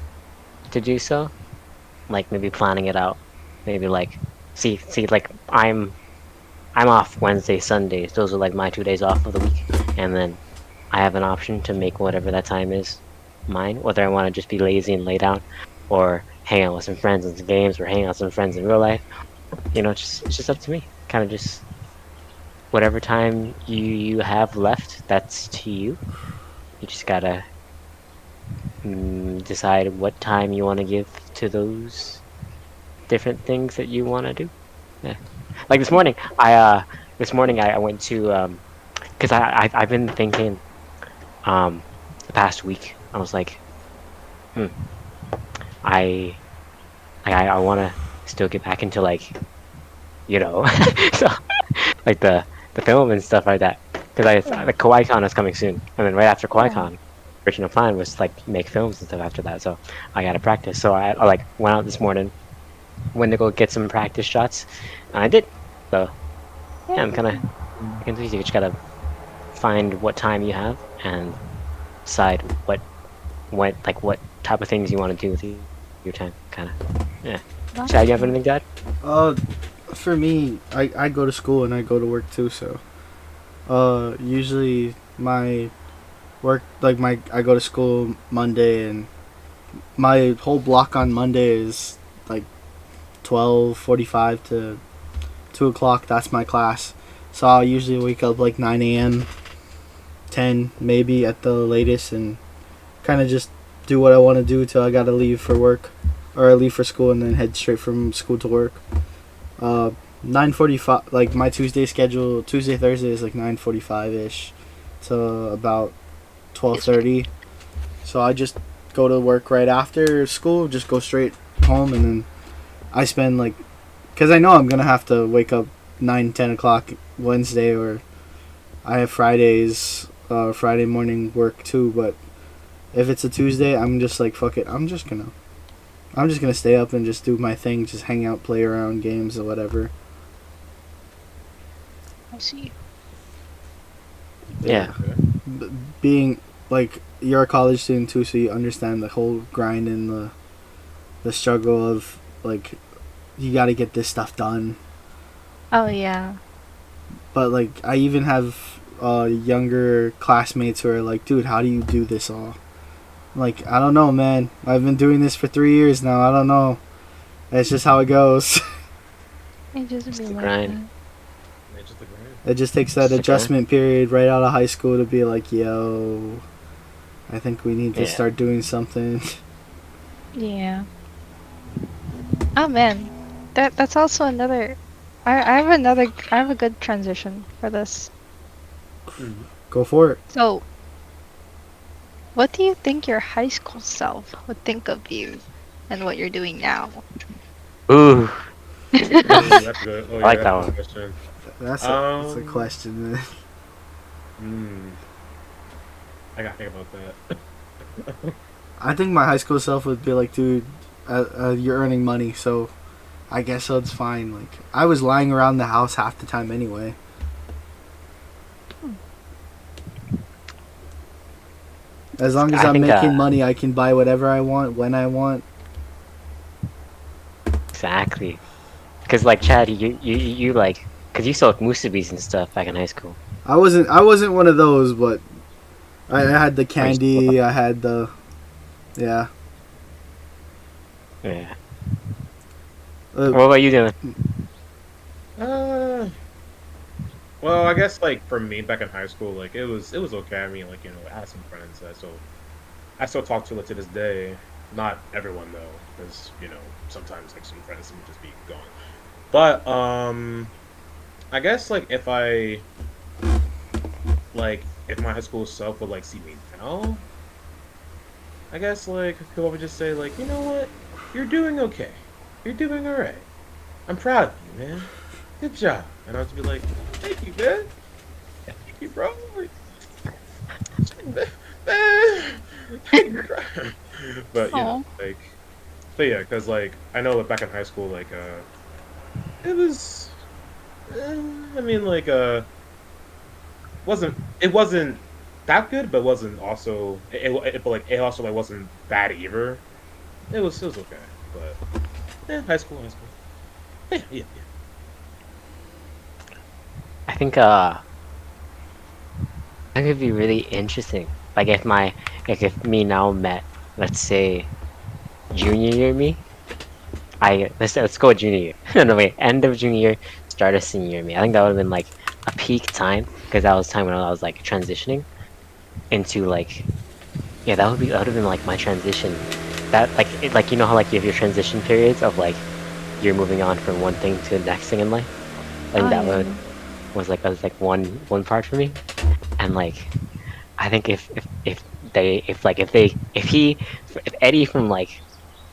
to do so, like maybe planning it out. Maybe like see like I'm off Wednesday, Sundays. Those are like my 2 days off of the week. And then I have an option to make whatever that time is mine, whether I want to just be lazy and lay down or hang out with some friends and some games or hang out with some friends in real life. It's just up to me. Kind of just whatever time you have left, that's to you. You just gotta decide what time you want to give to those different things that you want to do. Yeah. Like this morning I went to because I've been thinking the past week. I was like, hmm, I I want to still get back into like so like the film and stuff like that. Because the KawaiiCon is coming soon, and then right after Yeah. KawaiiCon, original plan was like make films and stuff after that. So I gotta practice. So I like went out this morning, went to go get some practice shots, and I did. So yeah, I'm kind of confused. You just gotta find what time you have and decide what type of things you want to do with your time. Kind of yeah. Chad, you have anything to add? Uh, for me, I go to school and I go to work too. So, usually my work like my I go to school Monday and my whole block on Monday is like 12:45 to 2 o'clock. That's my class. So I'll usually wake up like 9 a.m., 10 maybe at the latest, and kind of just do what I want to do till I gotta leave for work, or I leave for school and then head straight from school to work. 9:45, like my Tuesday schedule, Tuesday Thursday is like 9:45 ish to about 12:30. So I just go to work right after school, just go straight home, and then I spend like, cause I know I'm gonna have to wake up 9, 10 o'clock Wednesday, or I have Fridays, Friday morning work too. But if it's a Tuesday, I'm just like fuck it. I'm just gonna stay up and just do my thing, just hang out, play around games or whatever. I see. Yeah. Being like you're a college student too, so you understand the whole grind and the struggle of like you got to get this stuff done. Oh yeah. But like I even have younger classmates who are like, dude, how do you do this all? I'm like, I don't know, man. I've been doing this for 3 years now. I don't know. It's just how it goes. It just It's be the like grind. It's just a grind. It just takes that It's the adjustment period right out of high school to be like, yo, I think we need to Yeah. start doing something. that. Yeah. Oh man, that's also another. I have a good transition for this. Go for it. So, what do you think your high school self would think of you, and what you're doing now? Ooh, Oh, that's good. Oh, I yeah, like that's that a one. good question. That's a Um, question. Man. I gotta think about that. I think my high school self would be like, dude, you're earning money, so I guess that's fine. Like, I was lying around the house half the time anyway. As long as I I'm think, making money, I can buy whatever I want when I want. exactly. Because like Chad, you like, because you sold musubis and stuff back in high school. I wasn't one of those, but I had the Or you candy. I had the, yeah. Yeah. Uh, What about you doing? Uh, well, I guess like for me back in high school, like it was okay. I mean, like I had some friends that I still talk to like to this day. Not everyone though, because sometimes like some friends would just be gone. But I guess if my high school self would like see me now, I guess like people would just say like, you know what, you're doing okay, you're doing all right. I'm proud of you, man. Good job. And I'll just be like, thank you, man. Thank you, bro. Like, man, man. Thank you, bro. But Oh. but yeah, because like I know that back in high school, like it was, I mean, like it wasn't that good, but wasn't also but like it also like wasn't bad either. It was okay, but high school. Yeah, yeah, yeah. I think I think it'd be really interesting. Like if me now met, let's say, junior year me. Let's go with junior year. No wait, end of junior year, start of senior year me. I think that would have been like a peak time because that was time when I was like transitioning into like yeah, that would have been like my transition. That like you know how like you have your transition periods of like you're moving on from one thing to the next thing in life. I think Oh that yeah, would yeah. was like one part for me. And like I think if Eddie from like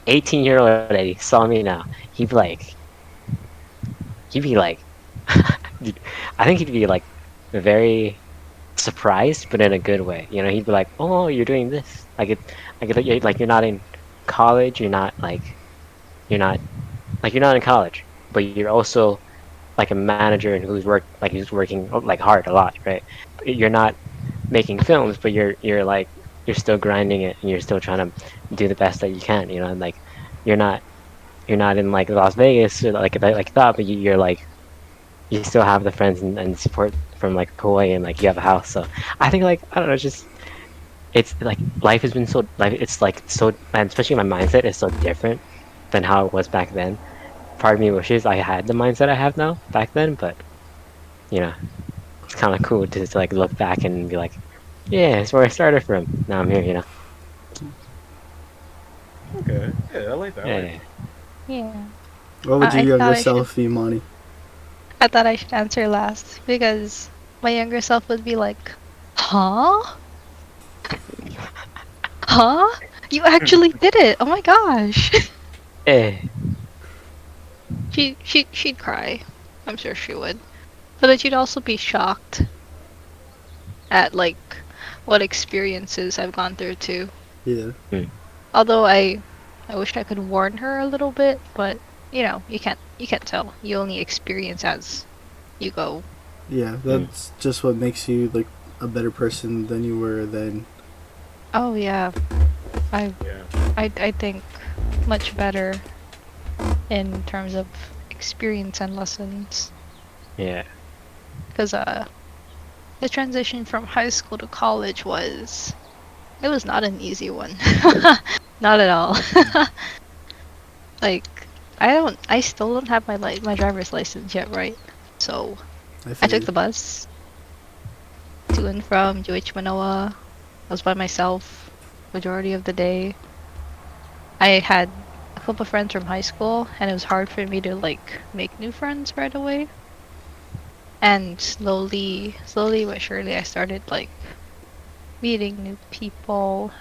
18-year-old Eddie saw me now, he'd be like dude, I think he'd be like very surprised, but in a good way. You know, he'd be like, "Oh, you're doing this. You're not in college. You're not in college, but you're also like a manager and who's working like hard a lot, right? But you're not making films, but you're still grinding it and you're still trying to do the best that you can, you know, and like you're not you're not in like Las Vegas or like that, but you're like you still have the friends and support from like Hawaii and like you have a house. So I think like I don't know, it's like life has been so like it's like so and especially my mindset is so different than how it was back then. Part of me wishes I had the mindset I have now back then, but you know, it's kind of cool to like look back and be like, yeah, it's where I started from. Now I'm here, you know. Okay, yeah, I like that. I like Yeah, that. Yeah. What would your I thought younger I should. self be, Monty? I thought I should answer last because my younger self would be like, "Huh? Huh? You actually did it! Oh my gosh!" yeah, She'd cry. I'm sure she would. But then she'd also be shocked at like what experiences I've gone through too. Yeah. mm, Although I wish I could warn her a little bit, but you can't tell. You only experience as you go. Yeah, mm, that's just what makes you like a better person than you were then. Oh yeah, I Yeah. I think much better in terms of experience and lessons. yeah, Because the transition from high school to college was not an easy one. Not at all. Like I still don't have my driver's license yet, right? So I I feel took you. the bus to and from UH Manoa. I was by myself majority of the day. I had a couple friends from high school, and it was hard for me to like make new friends right away. And slowly but surely, I started like meeting new people,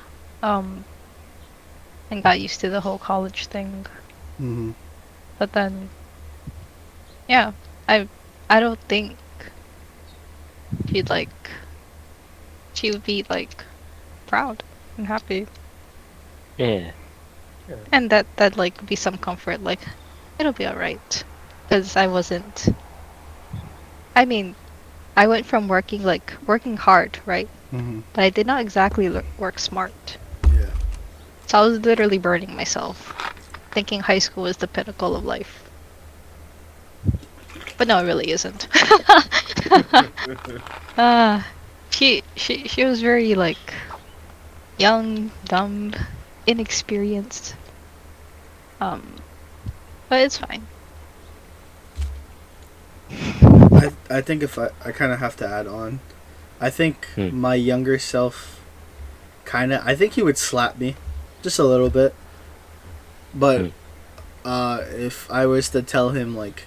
um, and got used to the whole college thing. Hmm. But then, yeah, I I don't think she'd like she would be like proud and happy, yeah, Yeah. and that like be some comfort. Like it'll be alright, because I wasn't. I mean, I went from working hard, right? Hmm. But I did not exactly work smart. Yeah. So I was literally burning myself, thinking high school is the pinnacle of life. But no, it really isn't. uh, she was very like young, dumb, inexperienced. Um, but it's fine. I think if I kind of have to add on, I think Hmm. my younger self I think he would slap me just a little bit. But Hmm. if I was to tell him, like,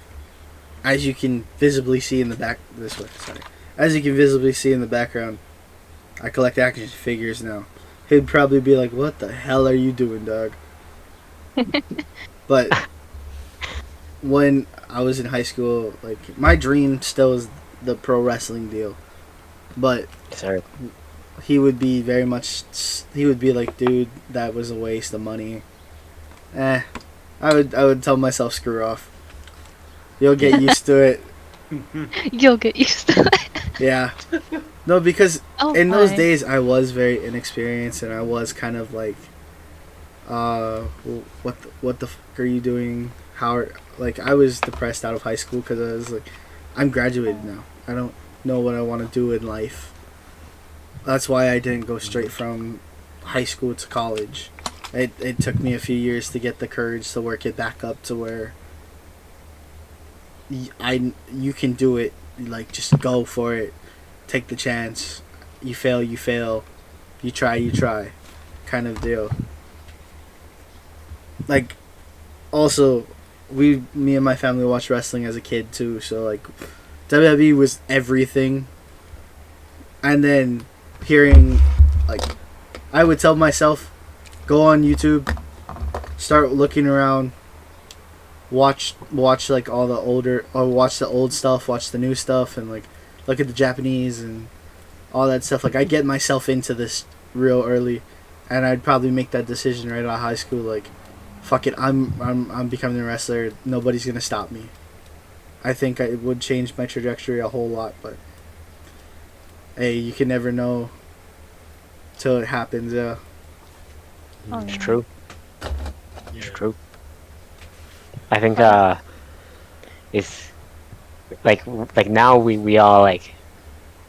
as you can visibly see in the back, this way, sorry, as you can visibly see in the background, I collect action figures now. He'd probably be like, "What the hell are you doing, dog?" But when I was in high school, like, my dream still is the pro wrestling deal. But Sir. he would be very much. He would be like, "Dude, that was a waste of money." Eh, I would tell myself, "Screw off. You'll get used to it." You'll get used to it. Yeah. No, because Oh in those my. days I was very inexperienced and I was kind of like, what the fuck are you doing? Like, I was depressed out of high school because I was like, I'm graduated now. I don't know what I want to do in life. That's why I didn't go straight from high school to college. It took me a few years to get the courage to work it back up to where you can do it. Like, just go for it. Take the chance. You fail, you fail. You try, kind of deal. Like, also, me and my family watched wrestling as a kid too. So, like, WWE was everything. And then hearing, like, I would tell myself, go on YouTube, start looking around, watch like all the older, or watch the old stuff, watch the new stuff, and like look at the Japanese and all that stuff. Like, I get myself into this real early, and I'd probably make that decision right out of high school. Like, fuck it, I'm becoming a wrestler. Nobody's gonna stop me. I think it would change my trajectory a whole lot, but hey, you can never know till it happens. Yeah. Oh, It's yeah. true. It's true. I think it's like now we all like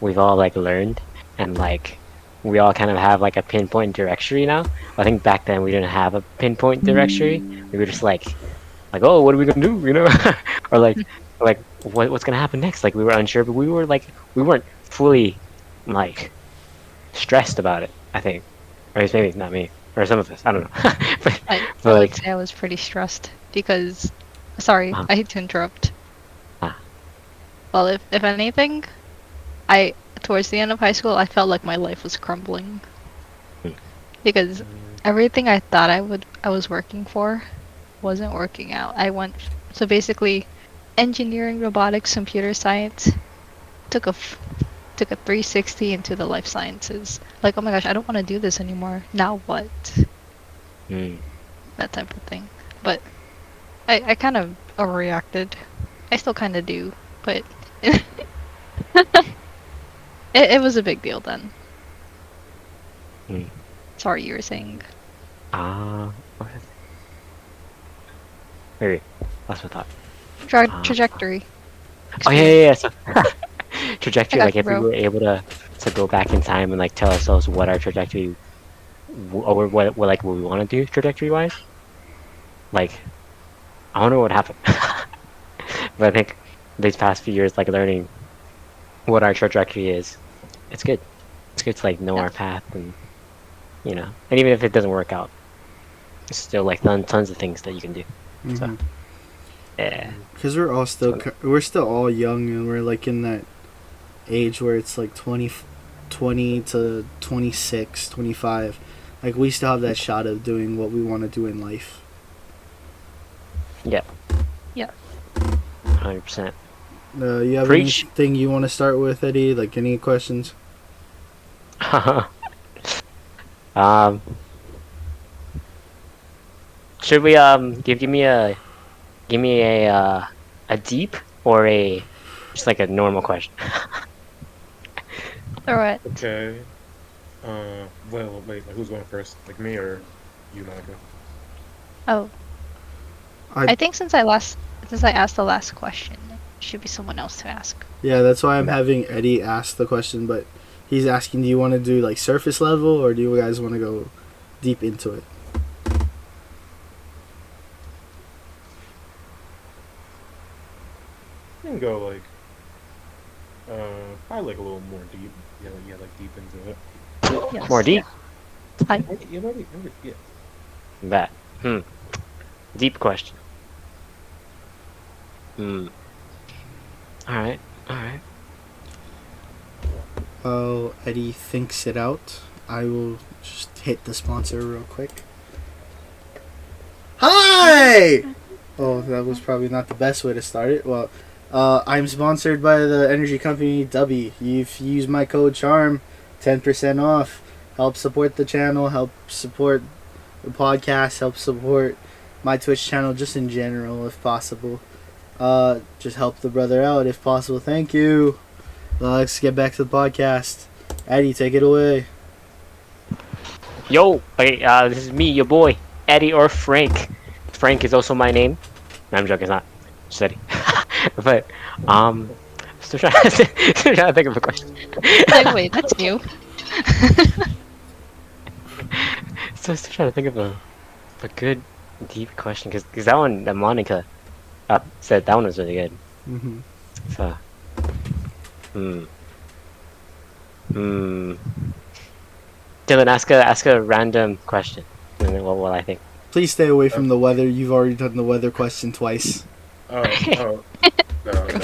we've all like learned and like we all kind of have like a pinpoint directory now. I think back then we didn't have a pinpoint directory. We were just like oh, what are we gonna do, you know? Or like what's gonna happen next? Like we were unsure, but we weren't fully like stressed about it. I think, or at least maybe not me or some of us. I don't know. but, I but would like say I was pretty stressed because, sorry, uh, I hate to interrupt. uh, Well, if anything, I towards the end of high school, I felt like my life was crumbling hmm, because everything I thought I was working for wasn't working out. I went so basically, engineering, robotics, computer science took took a 360 into the life sciences. Like, oh my gosh, I don't want to do this anymore. Now what? mm, That type of thing. But I kind of overreacted. I still kind of do, but it was a big deal then. mm. Sorry, you were saying. What is it? Maybe lost my thought. Uh, Trajectory. oh yeah, Experience. yeah, yeah. So I trajectory, got like you, if we bro. were able to go back in time and like tell ourselves what our trajectory or what like what we want to do trajectory wise, like I wonder what happened. But I think these past few years, like learning what our trajectory is, it's good. It's good to like know Yeah. our path and and even if it doesn't work out, it's still like tons of things that you can do. So Mm-hmm. yeah, Because so, we're still all young, and we're like in that age where it's like 20 to 26, 25. Like, we still have that shot of doing what we want to do in life. yeah, Yeah. 100%. You have Preach. anything you want to start with, Eddie? Like, any questions? um, should we give me a deep or a just like a normal question? Alright. Okay. Well, wait, like who's going first? Like me or you, Monica? Oh, I I think since I asked the last question, it should be someone else to ask. Yeah, that's why I'm Yeah. having Eddie ask the question. But he's asking, do you want to do like surface level, or do you guys want to go deep into it? You can go like Probably like a little more deep. Yeah, like deep into it. More Yes. deep. Hi. Yeah. That. Hmm. Deep question. Hmm. All right. All right. While Eddie thinks it out, I will just hit the sponsor real quick. Hi! Oh, that was probably not the best way to start it. Well, I'm sponsored by the energy company W. If you use my code CHARM, 10% off. Help support the channel, help support the podcast, help support my Twitch channel just in general if possible. Just help the brother out if possible. Thank you. Let's get back to the podcast. Eddie, take it away. Yo. Okay. This is me, your boy, Eddie or Frank. Frank is also my name. No, I'm joking. It's not. Just Eddie. But still trying, still trying to think of a question. Like, wait, that's new. Still trying to think of a good deep question because that one that Monica said that one was really good. Mm-hmm. So, hmm, hmm. Dylan, ask a random question, and then what will I think? Please stay away from the weather. You've already done the weather question twice. Oh, no. Not even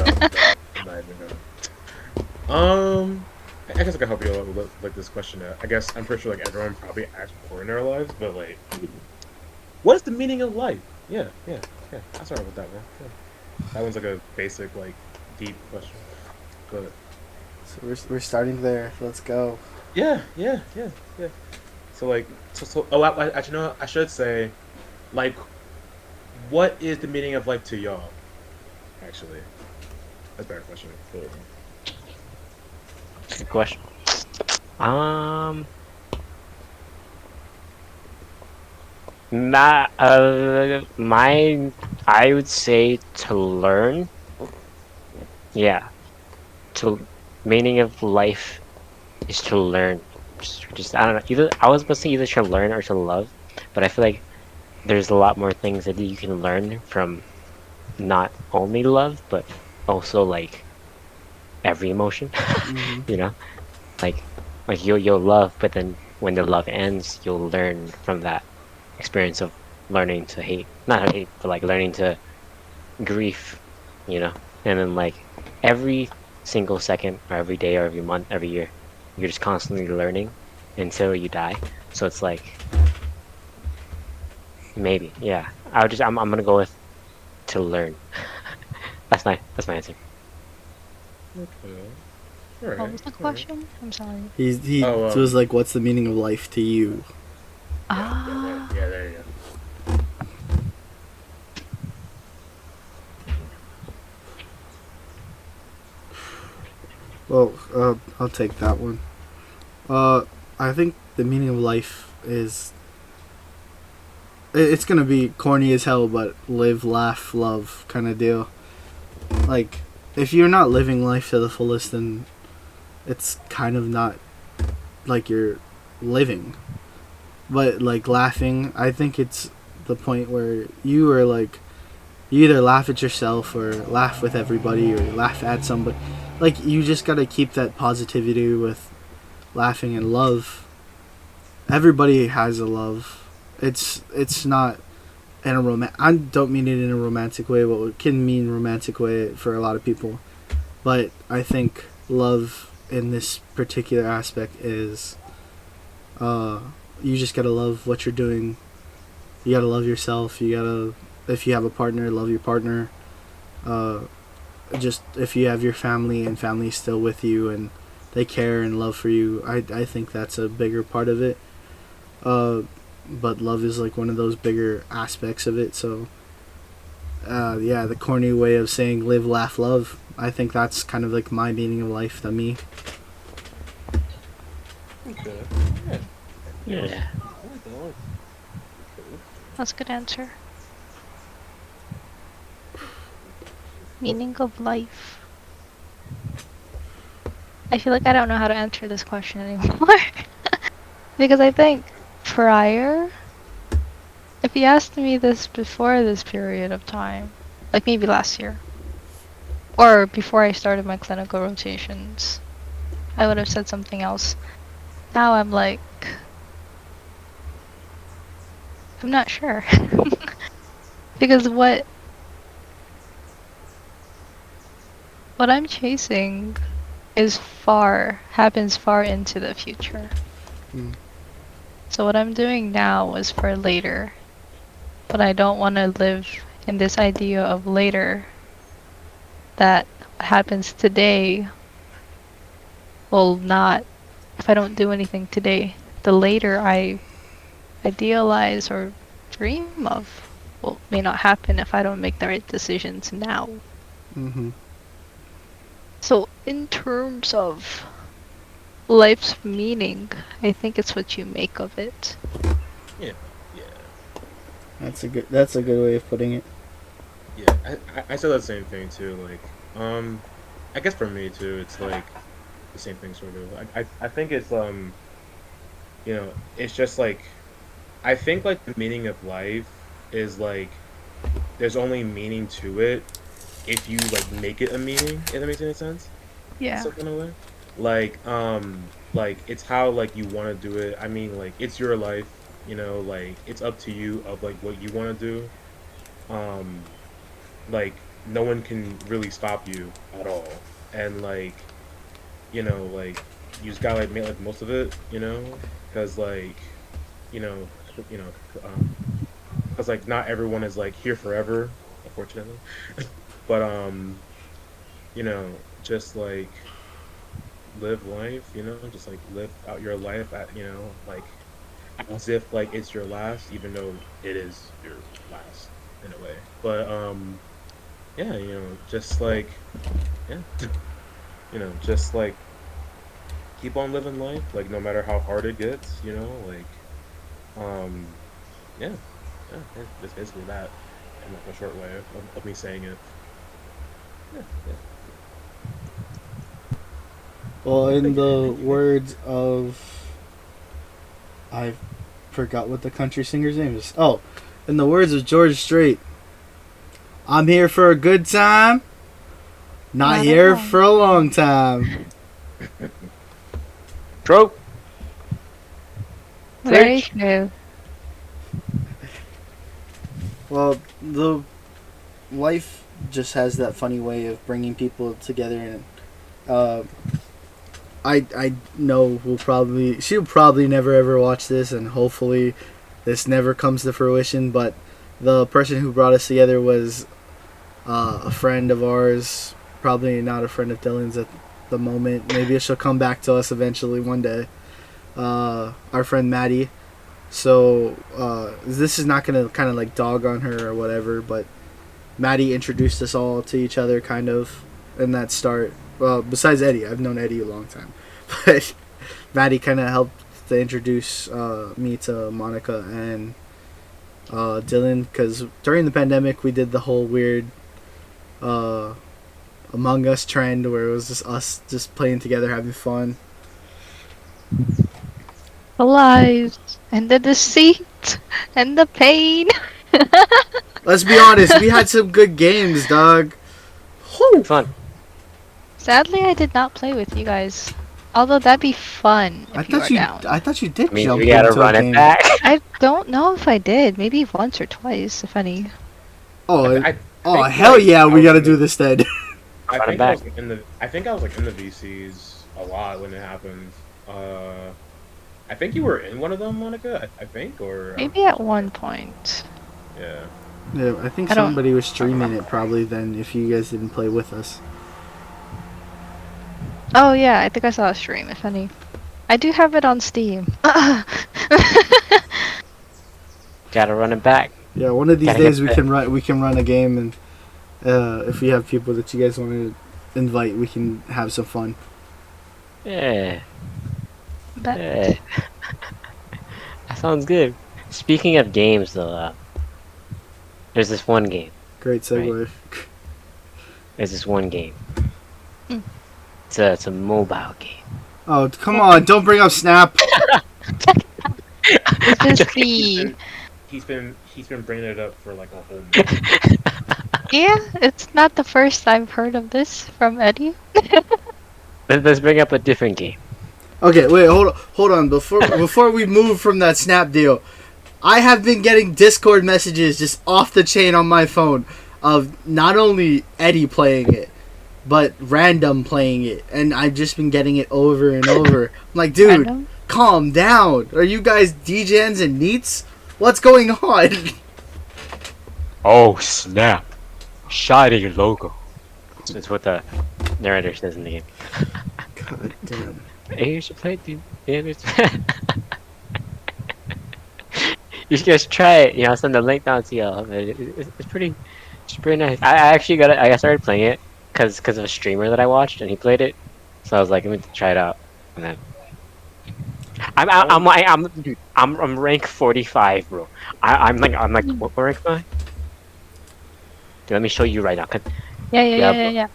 gonna. I guess I can help you a little with like this question. I guess I'm pretty sure like everyone probably asked before in their lives, but like, what is the meaning of life? Yeah. I'll start with that one. Yeah. That one's like a basic, like, deep question. But So we're starting there. Let's go. yeah. So like, oh, actually, no, I should say, like, what is the meaning of life to y'all? Actually, that's a better question. Good question. Um, mine, I would say to learn. Yeah, to meaning of life is to learn. Just I don't know. Either I was supposed to say either to learn or to love, but I feel like there's a lot more things that you can learn from not only love, but also like every emotion. Mm-hmm. You know, like you'll love, but then when the love ends, you'll learn from that experience of learning to hate, not hate, but like learning to grief. You know, and then like every single second or every day or every month, every year, you're just constantly learning until you die. So it's like maybe, yeah. I'm gonna go with to learn. That's my answer. Okay. All What right. was the All right. question? I'm sorry. He Oh, was like, "What's the meaning of life to you?" Ah. Yeah. There you go. Well, I'll take that one. I think the meaning of life is it's gonna be corny as hell, but live, laugh, love kind of deal. Like, if you're not living life to the fullest, then it's kind of not like you're living. But like laughing, I think it's the point where you are like you either laugh at yourself or laugh with everybody or laugh at somebody. Like you just gotta keep that positivity with laughing and love. Everybody has a love. It's not in a I don't mean it in a romantic way, but it can mean romantic way for a lot of people. But I think love in this particular aspect is you just gotta love what you're doing. You gotta love yourself. You gotta, if you have a partner, love your partner. Uh, just if you have your family and family's still with you and they care and love for you, I think that's a bigger part of it. But love is like one of those bigger aspects of it. So, yeah, the corny way of saying live, laugh, love. I think that's kind of like my meaning of life to me. Okay. Yeah. That's a good answer. Meaning of life. I feel like I don't know how to answer this question anymore. Because I think prior, if you asked me this before this period of time, like maybe last year, or before I started my clinical rotations, I would have said something else. Now I'm like, I'm not sure. Because what I'm chasing happens far into the future. Mm. So what I'm doing now is for later. But I don't want to live in this idea of later that what happens today will not, if I don't do anything today, the later I idealize or dream of may not happen if I don't make the right decisions now. Mm-hmm. So in terms of life's meaning, I think it's what you make of it. Yeah. That's a good way of putting it. Yeah, I said the same thing too. Like, I guess for me too, it's like the same thing sort of. I think it's it's just like I think like the meaning of life is like there's only meaning to it if you like make it a meaning. If that makes any sense. Yeah. Some kind of way. Like it's how like you want to do it. I mean, like it's your life. Like it's up to you of like what you want to do. Um, like no one can really stop you at all, and like like you just gotta like make like most of it, because like you know you know because like not everyone is like here forever, unfortunately. But just like live life, just like live out your life at like as if like it's your last, even though it is your last in a way. But yeah, just like yeah, just like keep on living life, like no matter how hard it gets, like um yeah, yeah, just basically that in like a short way of me saying it. Yeah, yeah. Well, in Thank you, the thank you, thank you. words of, I forgot what the country singer's name is. Oh, in the words of George Strait, I'm here for a good time, not Not at here all. for a long time. True. Very Preach. true. Well, the life just has that funny way of bringing people together, and uh, I know she'll probably never ever watch this, and hopefully this never comes to fruition. But the person who brought us together was a friend of ours, probably not a friend of Dylan's at the moment. Maybe she'll come back to us eventually one day. Our friend Maddie. So this is not gonna kind of like dog on her or whatever, but Maddie introduced us all to each other, kind of, in that start. Well, besides Eddie, I've known Eddie a long time, but Maddie kind of helped to introduce me to Monica and Dylan, because during the pandemic we did the whole weird uh, Among Us trend where it was just us just playing together, having fun. The lies and the deceit and the pain. Let's be honest, we had some good games, dog. Whew. Fun. Sadly, I did not play with you guys. Although that'd be fun if you are down. I thought you did I mean, jump we gotta into a run it game. back. I don't know if I did. Maybe once or twice, if any. Oh, I oh think, hell like, yeah, I we was gotta in do the- this then. I Run it think I was back. in the. I think I was like in the VCs a lot when it happened. I think you were in one of them, Monica. I think, or Maybe at one point. yeah. Yeah, I think I don't- somebody was streaming it probably then if you guys didn't play with us. Oh yeah, I think I saw a stream, if any. I do have it on Steam. Gotta run it back. Yeah, one of these Gotta days get we can run a game, and if we have people that you guys want to invite, we can have some fun. Yeah. But Yeah. That sounds good. Speaking of games, though, there's this one game. Great segue. There's this one game. Mm. It's a mobile game. Oh, come on, don't bring up Snap. this is the He's been bringing it up for like a whole month. Yeah, it's not the first I've heard of this from Eddie. Let's bring up a different game. Okay, wait, hold on. Before we move from that Snap deal, I have been getting Discord messages just off the chain on my phone of not only Eddie playing it, but random playing it, and I've just been getting it over and over. I'm like, dude, Random. calm down. Are you guys DJs and neats? What's going on? Oh snap! Shiny logo. That's what the narrator says in the game. God damn. Hey, you should play it, dude. Yeah, you should just try it. You know, I'll send the link down to y'all. It's pretty nice. I actually I started playing it because of a streamer that I watched and he played it, so I was like, I'm gonna try it out. And then I'm rank 45, bro. I'm like what rank am I? Dude, let me show you right now. Yeah, bro.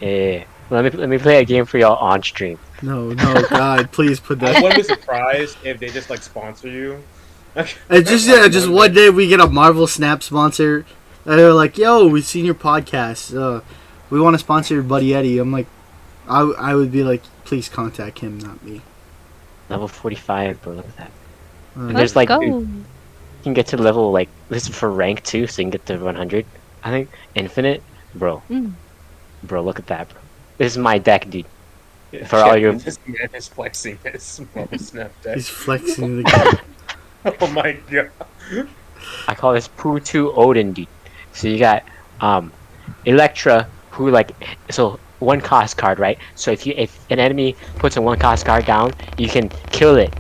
Yeah. Let me play a game for y'all on stream. No, God, please put I that. wouldn't be surprised if they just like sponsor you. And just one day we get a Marvel Snap sponsor, and they're like, "Yo, we've seen your podcast. We want to sponsor your buddy Eddie." I'm like, I would be like, "Please contact him, not me." Level 45, bro. Look at that. And Uh, there's Let's like, go. dude, you can get to level like this is for rank 2, so you can get to 100. I think infinite, bro. Mm. Bro, look at that, bro. This is my deck, dude. For all your This man is flexing his Marvel Snap deck. he's flexing the game. Oh my god. I call this Poo 2 Odin, dude. So you got Electra, who like so one cost card, right? So if an enemy puts a one cost card down, you can kill it.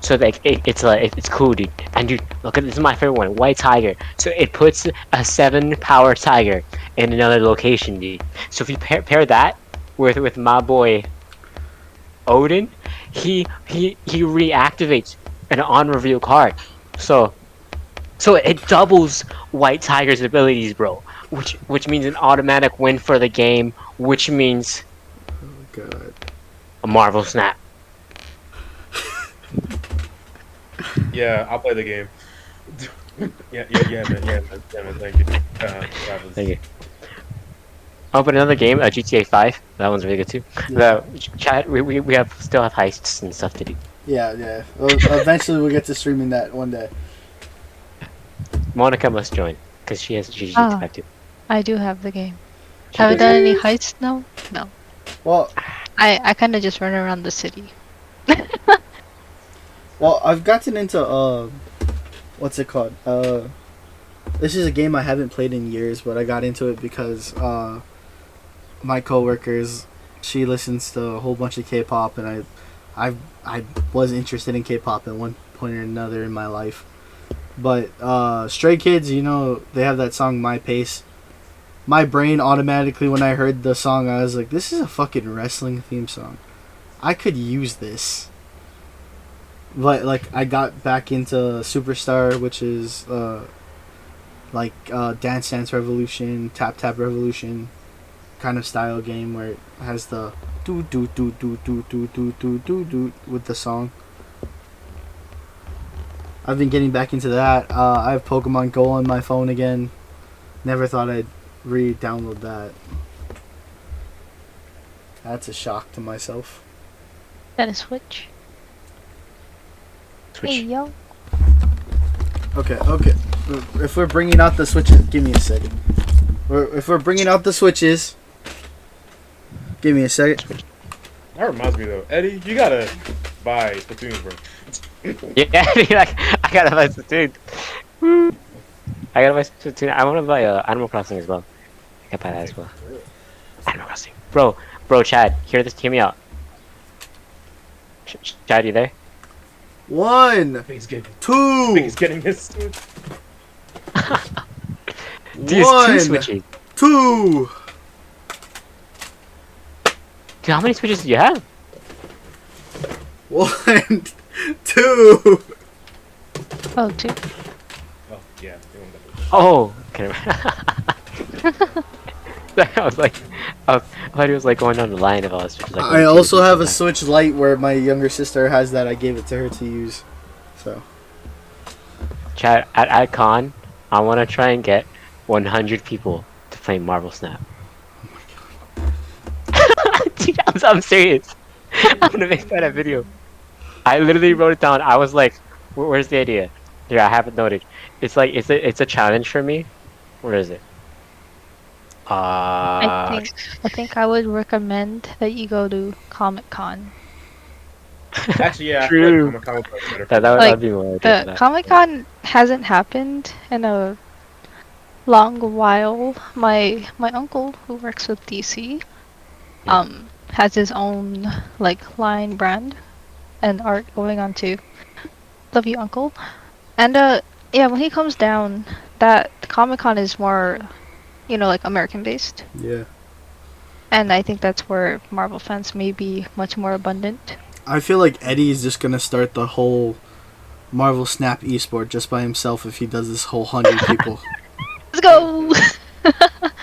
So like it's cool, dude. And dude, look at this is my favorite one, White Tiger. So it puts a 7 power tiger in another location, dude. So if you pair that with my boy Odin, he reactivates an on reveal card. So it doubles White Tiger's abilities, bro. Which means an automatic win for the game, which means Oh God. a Marvel Snap. Yeah, I'll play the game. yeah, man, thank you. Thank you. Oh, but another game, GTA 5. That one's really good too. The chat, we have still have heists and stuff to do. Yeah. Well, eventually we'll get to streaming that one day. Monica must join because she's Ah. expected. I do have the game. Haven't done any heists now? No. Well, I kind of just run around the city. Well, I've gotten into what's it called? This is a game I haven't played in years, but I got into it because my coworkers, she listens to a whole bunch of K-pop, and I was interested in K-pop at one point or another in my life. But Stray Kids, you know, they have that song My Pace. My brain automatically, when I heard the song, I was like, this is a fucking wrestling theme song. I could use this. But like I got back into Superstar, which is Dance Dance Revolution, Tap Tap Revolution kind of style game where it has the do do do do do do do do do do with the song. I've been getting back into that. I have Pokemon Go on my phone again. Never thought I'd re-download that. That's a shock to myself. That is Switch. Switch. Hey yo. Okay. If we're bringing out the switches, give me a second. If we're bringing out the switches, give me a second. That reminds me though, Eddie, you gotta buy Splatoon, bro. Yeah, like I gotta buy Splatoon. I gotta buy Splatoon. I wanna buy Animal Crossing as well. I gotta buy that as well. Animal Crossing, bro, Chad, hear me out. Chad, you there? One, He's getting two, his. Dude, it's One. 2 switches. two. Dude, how many switches do you have? 1, 2. Oh, two. Oh yeah. Oh, okay. I was like, I thought he was like going down the line of all this. Like, I also have a Switch Lite where my younger sister has that. I gave it to her to use. So Chat at con. I want to try and get 100 people to play Marvel Snap. Dude, I'm serious. I'm gonna make that video. I literally wrote it down. I was like, Where's the idea?" Here, I have it noted. It's like it's a challenge for me. Where is it? I Uh, think I think I would recommend that you go to Comic Con. Actually, yeah, I feel like True. Comic Con would be better for That that. would Like that'd be my idea for the that. Comic Con hasn't happened in a long while. My uncle who works with DC Yeah. has his own like line brand and art going on too. Love you, uncle. And yeah, when he comes down, that Comic Con is more, like American based. Yeah. And I think that's where Marvel fans may be much more abundant. I feel like Eddie is just gonna start the whole Marvel Snap esport just by himself if he does this whole 100 people. Let's go!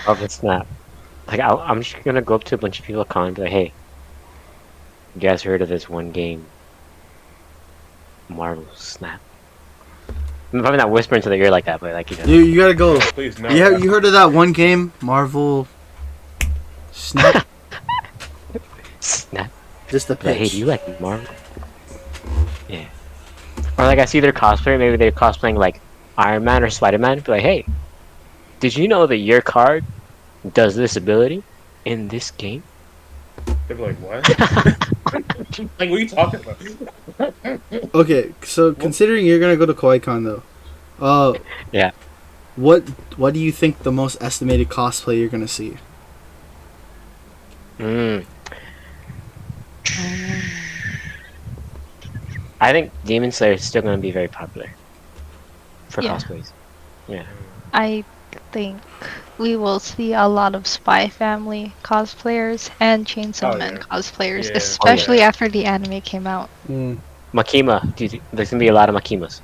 Marvel Snap. Like I'm just gonna go up to a bunch of people at con and be like, "Hey, you guys heard of this one game, Marvel Snap?" I'm probably not whispering to their ear like that, but like You gotta go. Please no. You heard of that one game, Marvel Snap? Snap. Just the Like, hey, pitch. do you like Marvel? Yeah. Or like I see their cosplay, maybe they're cosplaying like Iron Man or Spider Man. Be like, "Hey, did you know that your card does this ability in this game?" They'd be like, what? Like, what are you talking about? Okay, so considering you're gonna go to Koei-Con though, Yeah. what do you think the most estimated cosplay you're gonna see? I think Demon Slayer is still going to be very popular for Yeah. cosplays. Yeah. I think we will see a lot of Spy Family cosplayers and Chainsaw Oh, Man yeah. cosplayers, Yeah. especially Oh, yeah. after the anime came out. Makima. There's going to be a lot of Makimas.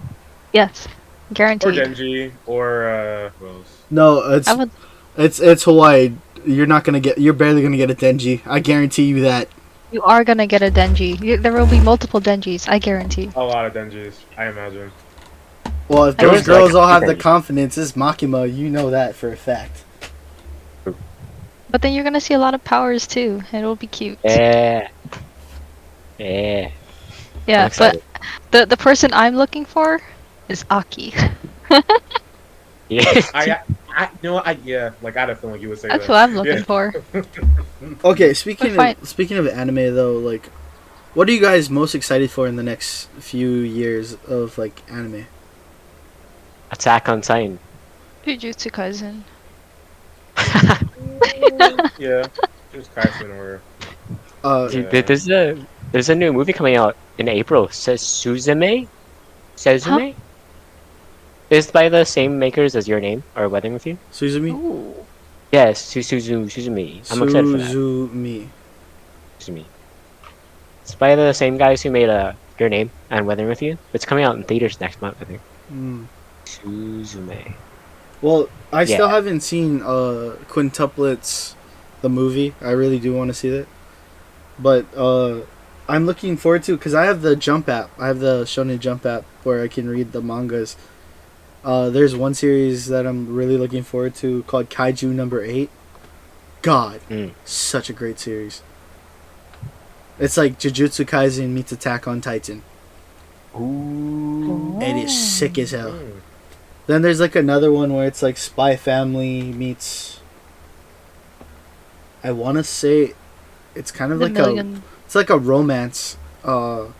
Yes, Or guaranteed. Denji, or, who else? No, I would. it's Hawaii. You're barely gonna get a Denji. I guarantee you that. You are gonna get a Denji. There will be multiple Denjis. I guarantee. A lot of Denjis, I imagine. Well, if There those was, girls like, all have the Denji. confidence, it's Makima. You know that for a fact. But then you're gonna see a lot of powers too, and it'll be cute. Yeah. Yeah. Yeah, I'm excited. but the person I'm looking for is Aki. Yeah. You know what? Yeah, like, I had a feeling you would say That's that. who I'm looking Yeah. for. Okay, Fine. speaking of anime though, like, what are you guys most excited for in the next few years of like anime? Attack on Titan. Jujutsu Kaisen. Yeah, just Kaisen or... Dude, Yeah. there's a new movie coming out in April. Says Suzume? Suzume? It's by the same makers as Your Name or Weathering with You. Suzumi? Ooh. Yes, Suzume. I'm excited for that. Suzumi. Suzumi. It's by the same guys who made Your Name and Weathering with You. It's coming out in theaters next month, I think. Suzume. Well, I still Yeah. haven't seen Quintuplets, the movie. I really do want to see that. But I'm looking forward to, because I have the Jump app. I have the Shonen Jump app where I can read the mangas. There's one series that I'm really looking forward to called Kaiju Number 8. God, such a great series. It's like Jujutsu Kaisen meets Attack on Titan. Ooh. It is sick as hell. Mm. Then there's like another one where it's like Spy Family meets. I want to say, it's kind of The like million. it's like a romance. Oh.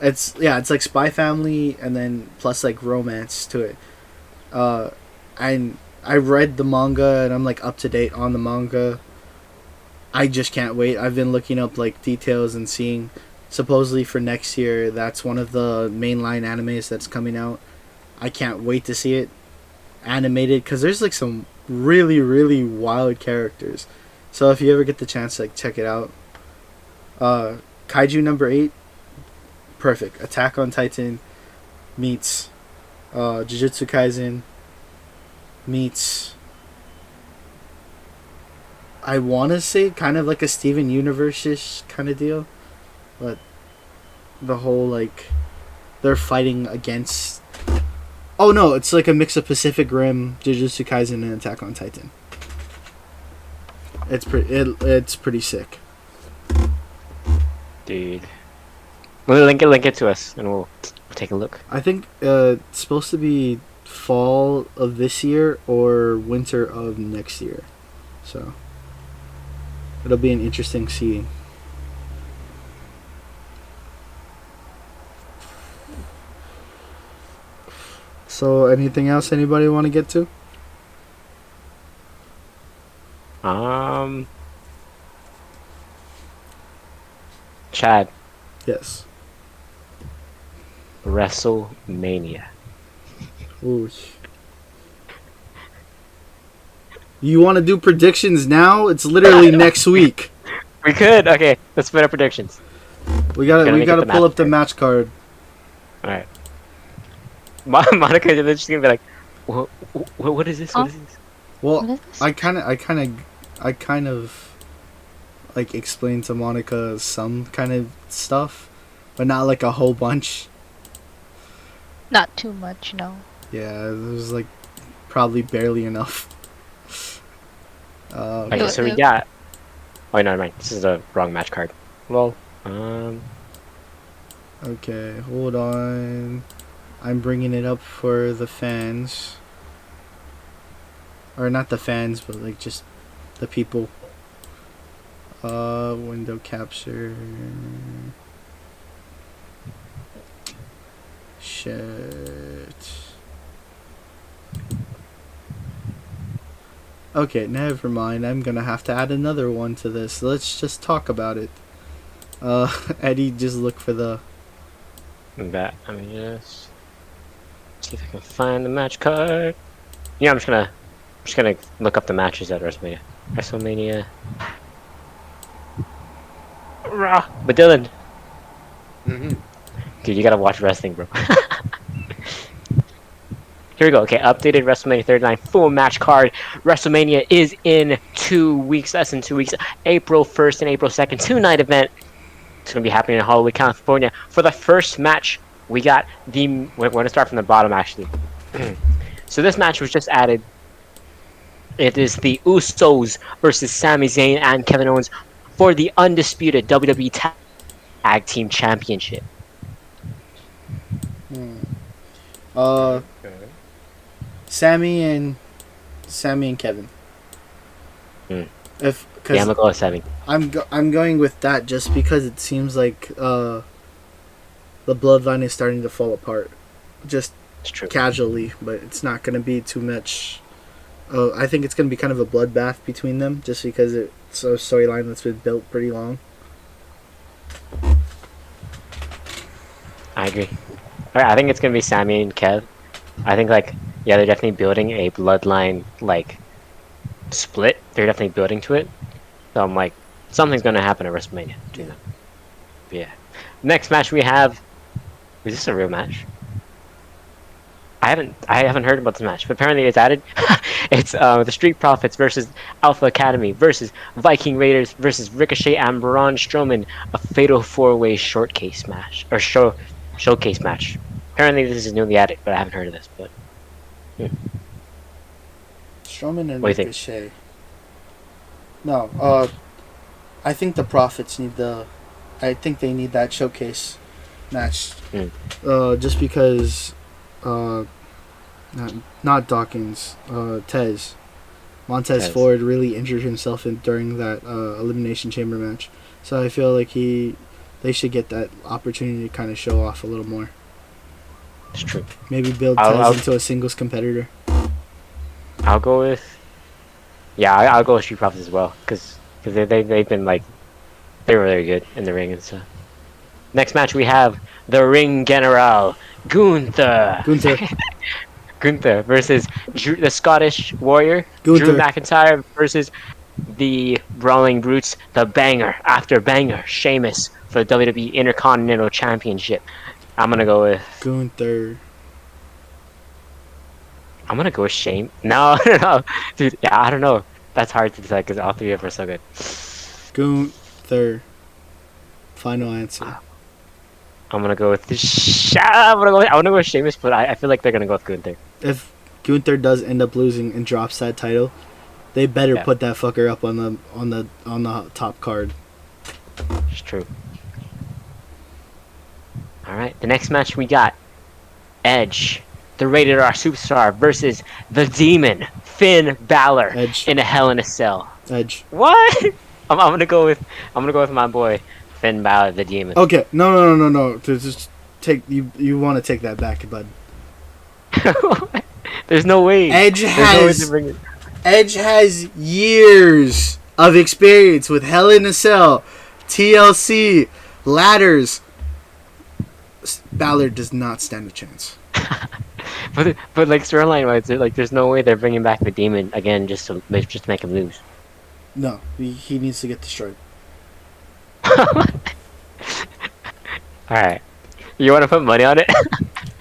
It's like Spy Family and then plus like romance to it. And I read the manga and I'm like up to date on the manga. I just can't wait. I've been looking up like details and seeing. Supposedly for next year, that's one of the mainline animes that's coming out. I can't wait to see it animated because there's like some really wild characters. So if you ever get the chance to like check it out, Kaiju Number 8, perfect. Attack on Titan meets Jujutsu Kaisen meets, I want to say kind of like a Steven Universe-ish kind of deal, but the whole like they're fighting against Oh no, it's like a mix of Pacific Rim, Jujutsu Kaisen, and Attack on Titan. It's pretty sick. Dude. We'll link it to us, and we'll take a look. I think it's supposed to be fall of this year or winter of next year, so it'll be an interesting seeing. So, anything else anybody want to get to? Chad, Yes. WrestleMania. Ooh. You want to do predictions now? It's literally next week. We could. Okay, let's put our predictions. We gotta make it pull the match up the card. match card. All right. Monica is just gonna be like, what is this? What is this? Well, What is this? I kind of like explained to Monica some kind of stuff, but not like a whole bunch. Not too much, no. Yeah, it was like probably barely enough. Okay, so we got. Oh, no, never mind. This is the wrong match card. Well, Okay, hold on. I'm bringing it up for the fans. Or not the fans, but like just the people. Window capture. Shit. Okay, never mind. I'm gonna have to add another one to this. Let's just talk about it. Eddie, just look for the. that. I mean, yes. See if I can find the match card. Yeah, I'm just gonna look up the matches at WrestleMania. WrestleMania. Raw. But Dylan, Mm-hmm. dude, you gotta watch wrestling, bro. Here we go. Okay, updated WrestleMania 39 full match card. WrestleMania is in 2 weeks, less than 2 weeks. April 1st and April 2nd, two-night event. It's going to be happening in Hollywood, California. For the first match, we got the... We're going to start from the bottom, actually. So this match was just added. It is the Usos versus Sami Zayn and Kevin Owens for the undisputed WWE Tag Team Championship. Uh, Okay. Sammy and Kevin. If Yeah, I'm because going to go with Sami. I'm going with that just because it seems like the bloodline is starting to fall apart, just It's true. casually, but it's not going to be too much. I think it's going to be kind of a bloodbath between them, just because it's a storyline that's been built pretty long. I agree. Alright, I think it's gonna be Sammy and Kev. I think yeah, they're definitely building a bloodline split. They're definitely building to it. So I'm like, something's gonna happen at WrestleMania between them. But yeah. Next match we have. Is this a real match? I haven't heard about this match, but apparently it's added. It's the Street Profits versus Alpha Academy versus Viking Raiders versus Ricochet and Braun Strowman, a fatal four-way showcase match. Apparently this is newly added, but I haven't heard of this. But Strowman and What do you think? Ricochet. No, I think the Profits need the. I think they need that showcase match. Just because, not Dawkins, Montez Tez. Ford really injured himself during that Elimination Chamber match. So I feel like they should get that opportunity to kind of show off a little more. it's true. Maybe build I'll- Tez into a singles competitor. I'll go with. Yeah, I'll go with Street Profits as well, because they've been they were very good in the ring and stuff. Next match we have the Ring General Gunther. Gunther versus the Scottish Warrior Drew Gunther. McIntyre versus the Brawling Brutes, the banger after banger Sheamus for the WWE Intercontinental Championship. I'm gonna go with Gunther. Shame. No, no, dude. Yeah, I don't know. That's hard to decide because all three of them are so good. Gunther. Final answer. I'm gonna go with I wanna go with Sheamus, but I feel like they're gonna go with Gunther. If Gunther does end up losing and drops that title, they better Yeah. put that fucker up on the top card. It's true. All right, the next match we got Edge, the Rated R Superstar versus the Demon Finn Balor Edge. in a Hell in a Cell. Edge. What? I'm gonna go with my boy Finn Balor, the Demon. Okay, no. Just take you want to take that back, bud. There's no way. Edge There's no way to has bring it. Edge has years of experience with Hell in a Cell, TLC, ladders. Balor does not stand a chance. But like storyline wise, like there's no way they're bringing back the Demon again just to make him lose. No, he needs to get destroyed. All right, you want to put money on it?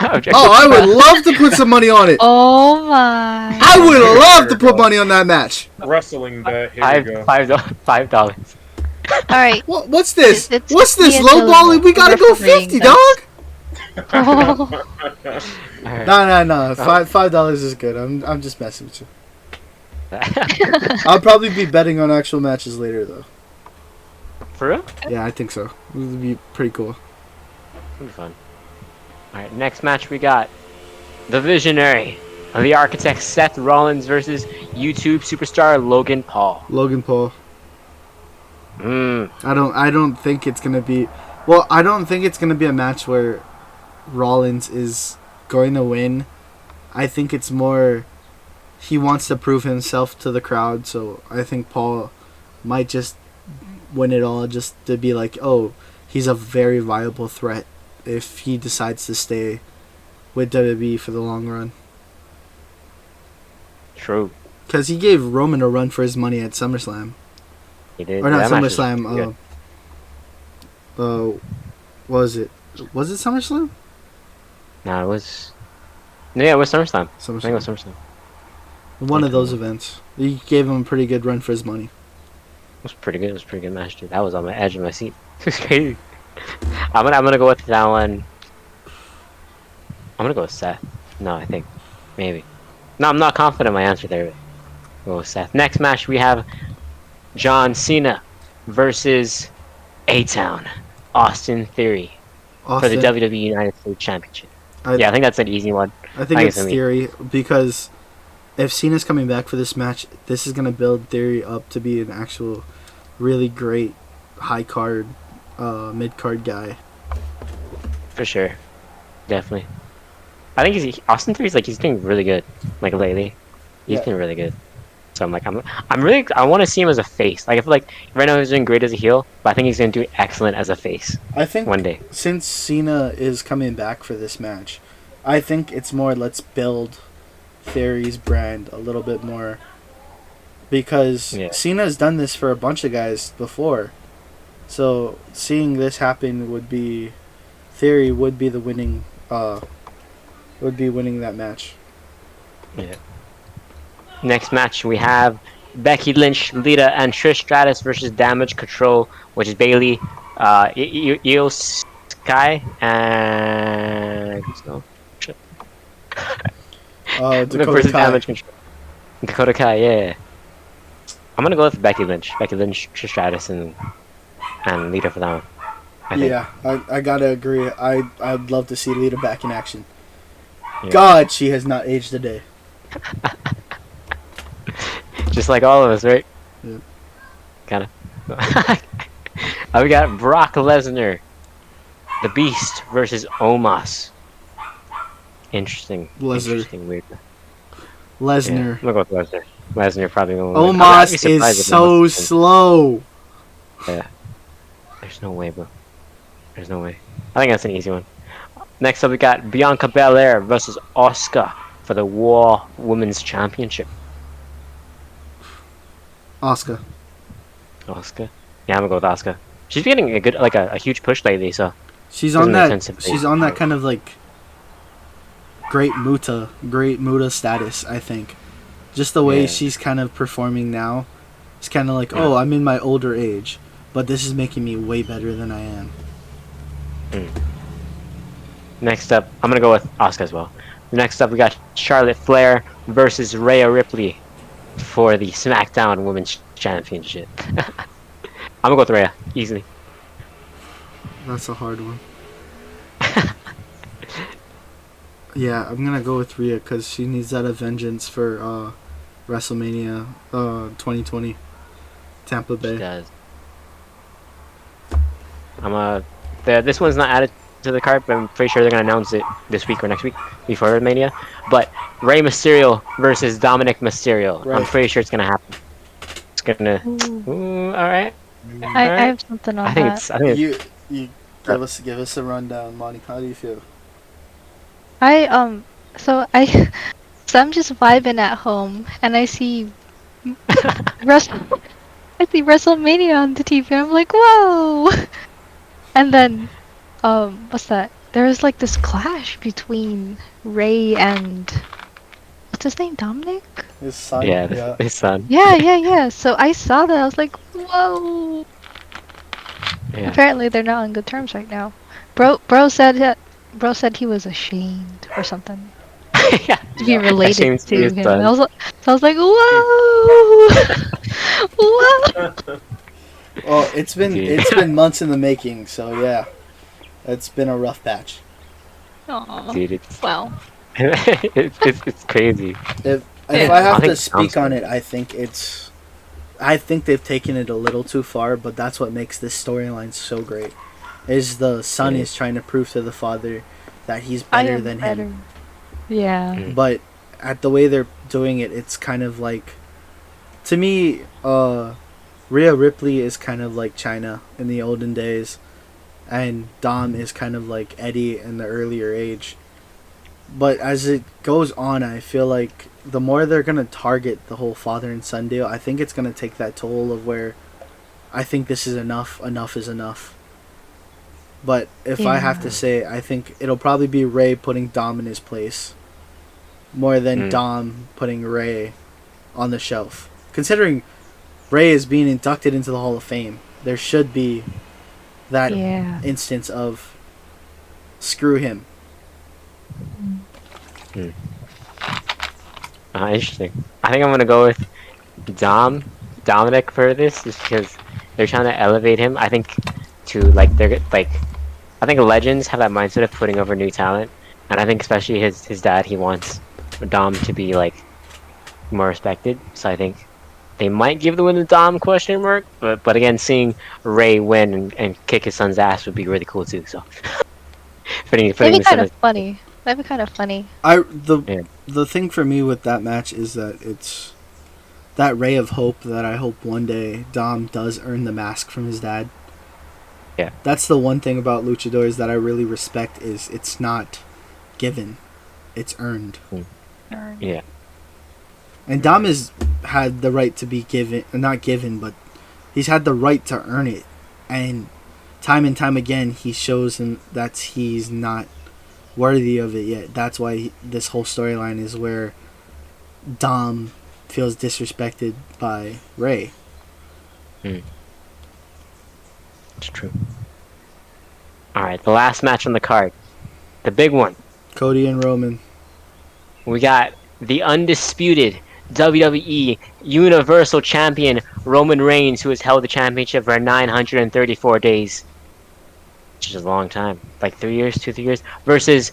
Oh, I would love to put some money on it. Oh my. I would love to put money on that match. Wrestling bet. Here we go. $5. Alright. What's this? It's What's this? me and Lowballing? We gotta go wrestling, 50, that's- dog. Oh. Alright. No. $5 is good. I'm just messing with you. I'll probably be betting on actual matches later, though. For real? Yeah, I think so. It would be pretty cool. It'll be fun. Alright, next match we got the Visionary, the Architect Seth Rollins versus YouTube superstar Logan Paul. Logan Paul. Mm. I don't think it's gonna be. Well, I don't think it's gonna be a match where Rollins is going to win. I think it's more he wants to prove himself to the crowd. So I think Paul might just win it all, just to be like, oh, he's a very viable threat if he decides to stay with WWE for the long run. True. Because he gave Roman a run for his money at SummerSlam. He did. Or not That match was SummerSlam. pretty good. What was it? Was it SummerSlam? Nah, it was. Yeah, it was SummerSlam. I think it SummerSlam. was SummerSlam. One of those events. He gave him a pretty good run for his money. It was pretty good. It was a pretty good match, dude. That was on my edge of my seat. It was crazy. I'm gonna go with that one. I'm gonna go with Seth. No, I think maybe. No, I'm not confident in my answer there. But go with Seth. Next match we have John Cena versus A-Town Austin Theory for the Austin, WWE United States Championship. I, Yeah, I think that's an easy one. I think I it's guess I mean- Theory because if Cena's coming back for this match, this is gonna build Theory up to be an actual really great high card, mid card guy. For sure. Definitely. I think Austin Theory's he's doing really good. Like lately. He's Yeah. been really good. So I want to see him as a face. Like I feel like right now he's doing great as a heel, but I think he's gonna do excellent as a face I think one day. since Cena is coming back for this match, I think it's more let's build Theory's brand a little bit more. Because Yeah. Cena's done this for a bunch of guys before. So seeing this happen would be Theory would be the winning that match. Yeah. Next match we have Becky Lynch, Lita, and Trish Stratus versus Damage Control, which is Bailey, Io Sky, and Dakota versus Kai. Damage Control. Dakota Kai, yeah. I'm gonna go with Becky Lynch, Trish Stratus, and Lita for that one. I think. Yeah, I gotta agree. I'd love to see Lita back in action. Yeah. God, she has not aged a day. Just like all of us, right? Yeah. Kinda. We got Brock Lesnar, the Beast versus Omos. Interesting. Lesnar. Interesting, weird. Yeah, Lesnar. I'm gonna go with Lesnar. Lesnar probably gonna win. I'd be Omos surprised is if so Omos wins. slow. Yeah. There's no way, bro. There's no way. I think that's an easy one. Next up, we got Bianca Belair versus Asuka for the Raw Women's Championship. Asuka. Asuka. Yeah, I'm gonna go with Asuka. She's getting a good, a huge push lately. So She's Doesn't on make that. sense if they- She's on that kind of great Muta status. I think. Just the way Yeah. she's kind of performing now, it's kind of like, oh, I'm in my older age, but this is making me way better than I am. Next up, I'm gonna go with Asuka as well. Next up, we got Charlotte Flair versus Rhea Ripley for the SmackDown Women's Championship. I'm gonna go with Rhea easily. That's a hard one. Yeah, I'm gonna go with Rhea because she needs that vengeance for WrestleMania 2020 Tampa She Bay. does. This one's not added to the card, but I'm pretty sure they're gonna announce it this week or next week before Mania. But Rey Mysterio versus Dominic Mysterio. I'm Right. pretty sure it's gonna happen. It's gonna. Ooh. Ooh, all right. I Alright. have something on that. I think it's You give us a rundown, Monty. How do you feel? I so I so I'm just vibing at home and I see Wrestle I see WrestleMania on the TV and I'm like, whoa. And then what's that? There was like this clash between Ray and what's his name? Dominic? His son. yeah, his son. Yeah. So I saw that. I was like, whoa. Yeah. Apparently they're not on good terms right now. Bro said he was ashamed or something yeah. to be Yeah. related Ashamed to to be his him. son. I was like, whoa, whoa. Well, it's been months in the making, so yeah, it's been a rough patch. Aw. Dude, it's Well, it's crazy. If Yeah. I have I think to speak Tom's on good. it, I think they've taken it a little too far, but that's what makes this storyline so great. Is the son Yeah. is trying to prove to the father that he's I better am than better. him. Yeah. Mm. But at the way they're doing it, it's kind of like, to me, Rhea Ripley is kind of like China in the olden days, and Dom is kind of like Eddie in the earlier age. But as it goes on, I feel like the more they're gonna target the whole father and son deal, I think it's gonna take that toll of where I think this is enough. Enough is enough. But if I have to Yeah. say, I think it'll probably be Ray putting Dom in his place more than Mm. Dom putting Ray on the shelf. Considering Ray is being inducted into the Hall of Fame, there should be that Yeah. instance of screw him. Interesting. I think I'm gonna go with Dominic for this, just because they're trying to elevate him. I think to like I think legends have that mindset of putting over new talent, and I think especially his dad, he wants Dom to be like more respected. So I think they might give the win to Dom question mark, but again, seeing Ray win and kick his son's ass would be really cool too. So putting That'd be the kind son of funny. That'd be kind of funny. Yeah. The thing for me with that match is that it's that ray of hope that I hope one day Dom does earn the mask from his dad. Yeah. That's the one thing about luchadors that I really respect is it's not given, it's earned. Yeah. And Dom has had the right to be given, not given, but he's had the right to earn it. And time again, he shows him that he's not worthy of it yet. That's why this whole storyline is where Dom feels disrespected by Ray. It's true. Alright, the last match on the card. The big one. Cody and Roman. We got the undisputed WWE Universal Champion Roman Reigns, who has held the championship for 934 days. Which is a long time. Like 3 years, 2, 3 years. Versus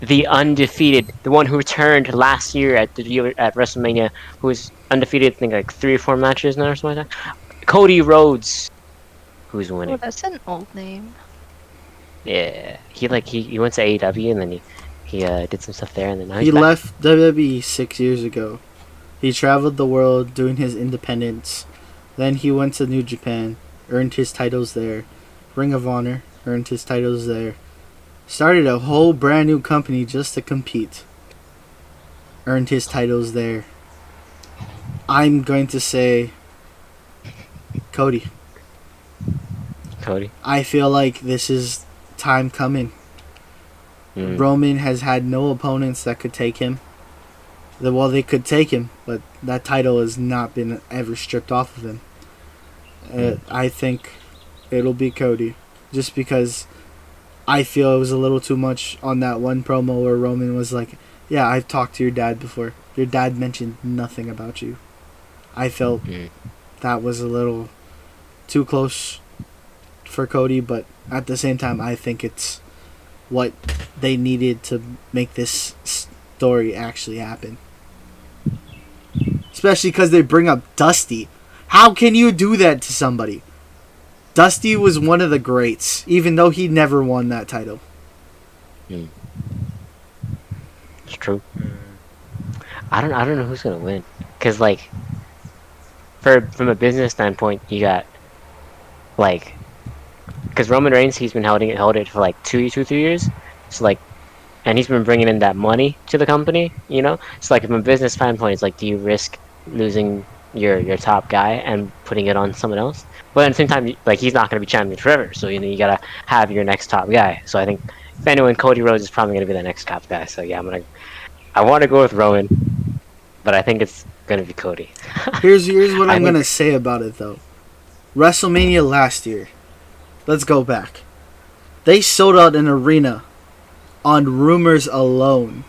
the undefeated, the one who returned last year at WrestleMania, who was undefeated, I think like 3 or 4 matches now or something like that. Cody Rhodes, who's Oh, winning. that's an old name. Yeah, he went to AEW and then he did some stuff there and then now He he's back. left WWE 6 years ago. He traveled the world doing his independence. Then he went to New Japan, earned his titles there. Ring of Honor, earned his titles there. Started a whole brand new company just to compete. Earned his titles there. I'm going to say Cody. Cody. I feel like this is time coming. Roman has had no opponents that could take him. Well, they could take him, but that title has not been ever stripped off of him. I think it'll be Cody. Just because I feel it was a little too much on that one promo where Roman was like, "Yeah, I've talked to your dad before. Your dad mentioned nothing about you." I felt that was a little too close for Cody, but at the same time, I think it's what they needed to make this story actually happen. Especially because they bring up Dusty. How can you do that to somebody? Dusty was one of the greats, even though he never won that title. It's true. I don't know who's gonna win, cause like, from a business standpoint, you got like, cause Roman Reigns, he's been held it for like 3 years, so like, and he's been bringing in that money to the company, you know. So like, from a business standpoint, it's like, do you risk losing your top guy and putting it on someone else? But at the same time, like, he's not gonna be champion forever, so you gotta have your next top guy. So I think if anyone, Cody Rhodes is probably gonna be the next top guy. So yeah, I want to go with Roman, but I think it's gonna be Cody. Here's what I I'm think- gonna say about it though. WrestleMania last year. Let's go back. They sold out an arena on rumors alone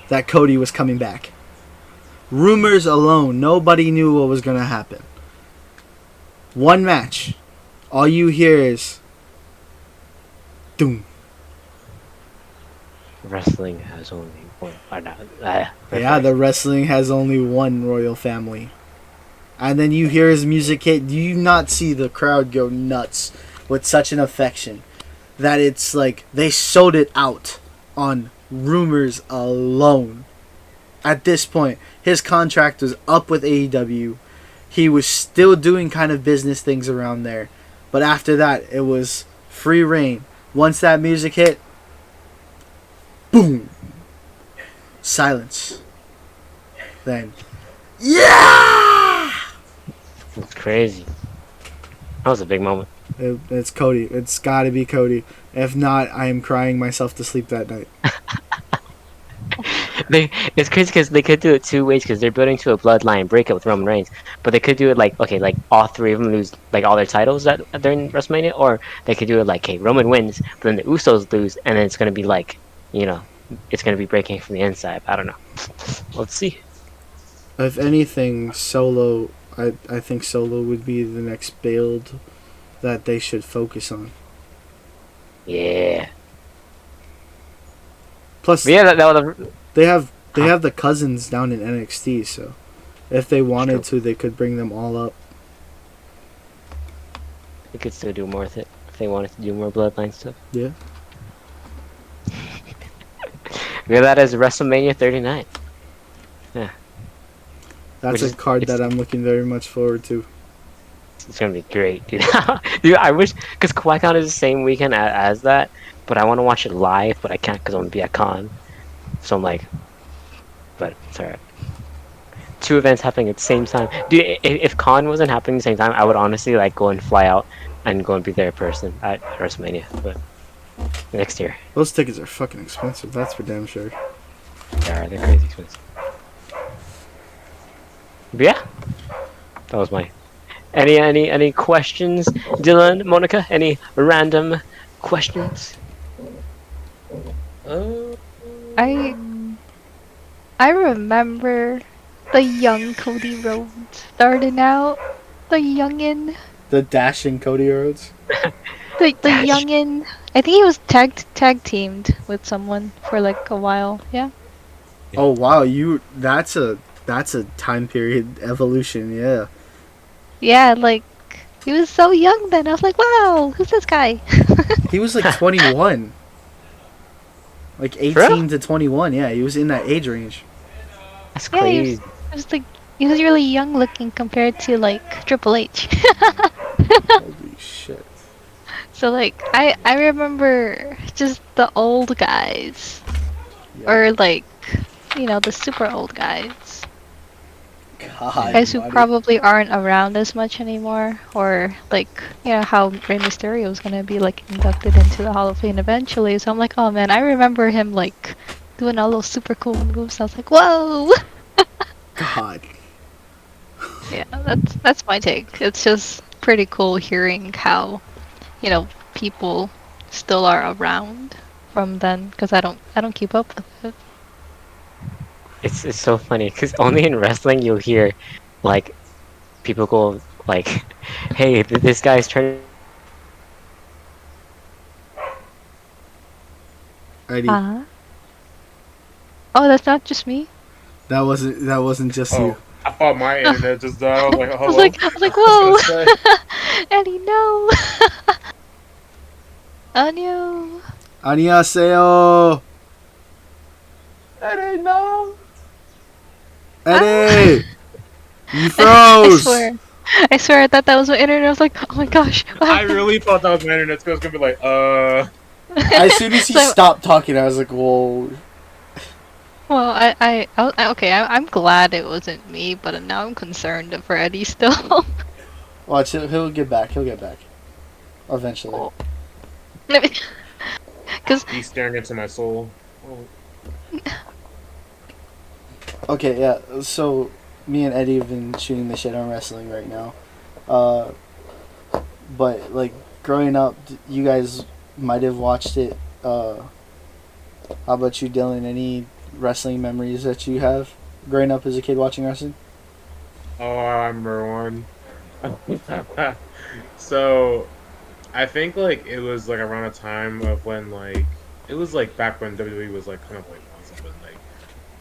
that Cody was coming back. Rumors alone. Nobody knew what was gonna happen. One match. All you hear is doom. Wrestling has only one. Yeah, the wrestling has only one royal family. And then you hear his music hit. Do you not see the crowd go nuts with such an affection that it's like they sold it out on rumors alone? At this point, his contract was up with AEW. He was still doing kind of business things around there. But after that, it was free reign. Once that music hit, boom. Silence. Then, yeah! It's crazy. That was a big moment. It's Cody. It's gotta be Cody. If not, I am crying myself to sleep that night. It's crazy because they could do it two ways, because they're building to a bloodline breakup with Roman Reigns, but they could do it like, okay, like all three of them lose like all their titles that during WrestleMania, or they could do it like, hey, Roman wins, but then the Usos lose, and then it's gonna be like, you know, it's gonna be breaking from the inside. I don't know. Let's see. If anything, Solo, I think Solo would be the next build that they should focus on. Yeah. Plus, But yeah, that was they have the cousins down in NXT, so if they wanted to, they could bring them all up. they could still do more with it if they wanted to do more bloodline stuff. Yeah. We have that as WrestleMania 39. That's Which a card it's- that I'm looking very much forward to. It's gonna be great, dude. Dude, I wish, because QuackCon is the same weekend as that, but I want to watch it live, but I can't because I'm gonna be at con. So I'm like, but it's alright. Two events happening at the same time. Dude, if con wasn't happening at the same time, I would honestly like go and fly out and go and be there in person at WrestleMania. But next year, Those tickets are fucking expensive. That's for damn sure. they're crazy expensive. But yeah, that was my. Any questions, Dylan, Monica? Any random questions? I remember the young Cody Rhodes starting out. The youngin. The dashing Cody Rhodes. The Dash. youngin. I think he was tag teamed with someone for like a while. Yeah. Oh wow, that's a time period evolution. Yeah. Yeah, like he was so young then. I was like, wow, who's this guy? He was like 21. Like 18 to 21. Yeah, he was in that age range. That's Yeah, crazy. He was like, he was really young looking compared to like Triple H. Holy shit. So like I remember just the old guys, Yeah. or like, you know, the super old guys. God, Guys who buddy. probably aren't around as much anymore, or like, you know, how Rey Mysterio is gonna be like inducted into the Hall of Fame eventually. So I'm like, oh man, I remember him like doing all those super cool moves. I was like, whoa. God. Yeah, that's my take. It's just pretty cool hearing how, you know, people still are around from then, because I don't keep up with it. It's so funny because only in wrestling you'll hear like people go like, "Hey, this guy's turning." Eddie, Oh, that's not just me. that wasn't just you. Oh, I thought my internet just died. I was like, I was hello. like, I was like, I was gonna whoa, say, Eddie, no. Oh no. 안녕하세요, I didn't know. Eddie. You I froze. swear. I swear I thought that was my internet. I was like, oh my gosh. What I happened? really thought that was my internet. So I was gonna be like, As soon as he So, stopped talking, I was like, "Whoa." well, okay, I'm glad it wasn't me, but now I'm concerned for Eddie still. Watch, he'll get back. He'll get back eventually. Oh. Because he's staring into my soul. Oh. Okay, yeah. So me and Eddie have been shooting the shit on wrestling right now. Uh, but like growing up, you guys might have watched it. How about you, Dylan? Any wrestling memories that you have growing up as a kid watching wrestling? Oh, I remember one. So, I think like it was like around a time of when like it was like back when WWE was like kind of like on something like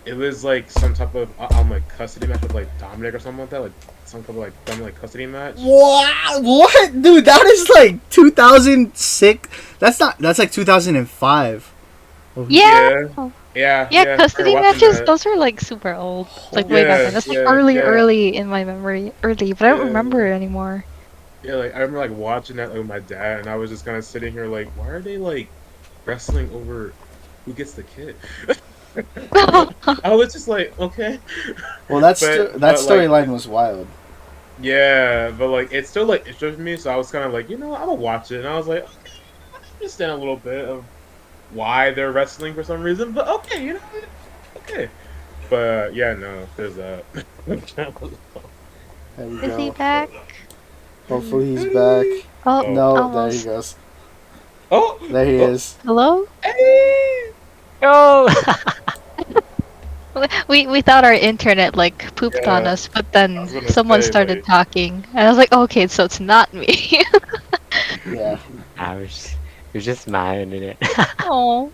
it was like some type of like custody match with like Dominic or something like that, like some type of like Dominic custody match. What? What, dude? That is like 2006. That's not. That's like 2005. yeah. Yeah, Yeah, I remember custody watching matches, that. those are like super old. Like way back Yeah, then. That's like yeah, early, yeah. early in my memory. Early, but I don't Yeah. remember it anymore. Yeah, like I remember like watching that like, with my dad, and I was just kind of sitting here like, why are they like wrestling over who gets the kid? I was just like, okay. Well, that But that like, storyline was wild. yeah, but like it still like interested me, so I was kind of like, I'm gonna watch it, and I was like, okay, I understand a little bit of why they're wrestling for some reason, but okay, okay. But yeah, no, there's that. There we Is he go. back? Hopefully he's back. Oh, No, there he almost. goes. Oh, There he oh, is. Hello? hey! Oh, We thought our internet like pooped on Yeah, us, but I then was gonna someone say started like, talking, and I was like, okay, so it's not me. Yeah. it was just my internet. Oh.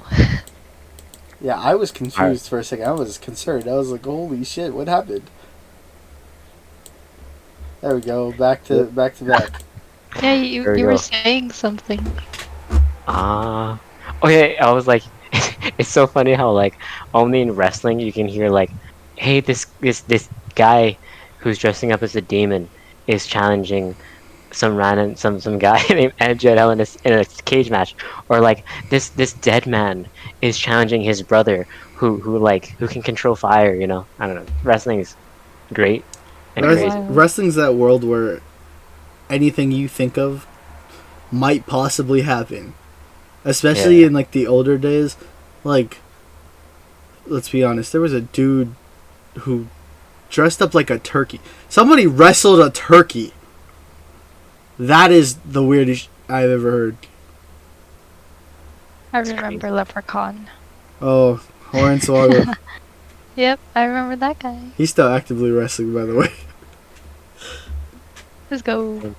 Yeah, I was Alright. confused for a second. I was concerned. I was like, "Holy shit, what happened?" There we go. Back to back. Yeah, There we you were go. saying something. Ah. Okay, I was like, it's so funny how like only in wrestling you can hear like, hey, this guy who's dressing up as a demon is challenging some random some guy named Edge in a cage match, or like this dead man is challenging his brother who can control fire. I don't know. Wrestling is great and crazy. Wild. Wrestling's that world where anything you think of might possibly happen. Especially Yeah. in like the older days. Like, let's be honest, there was a dude who dressed up like a turkey. Somebody wrestled a turkey. That is the weirdest I've ever heard. I remember Leprechaun. Oh, Hornswoggle. Yep, I remember that guy. He's still actively wrestling, by the way. Let's go.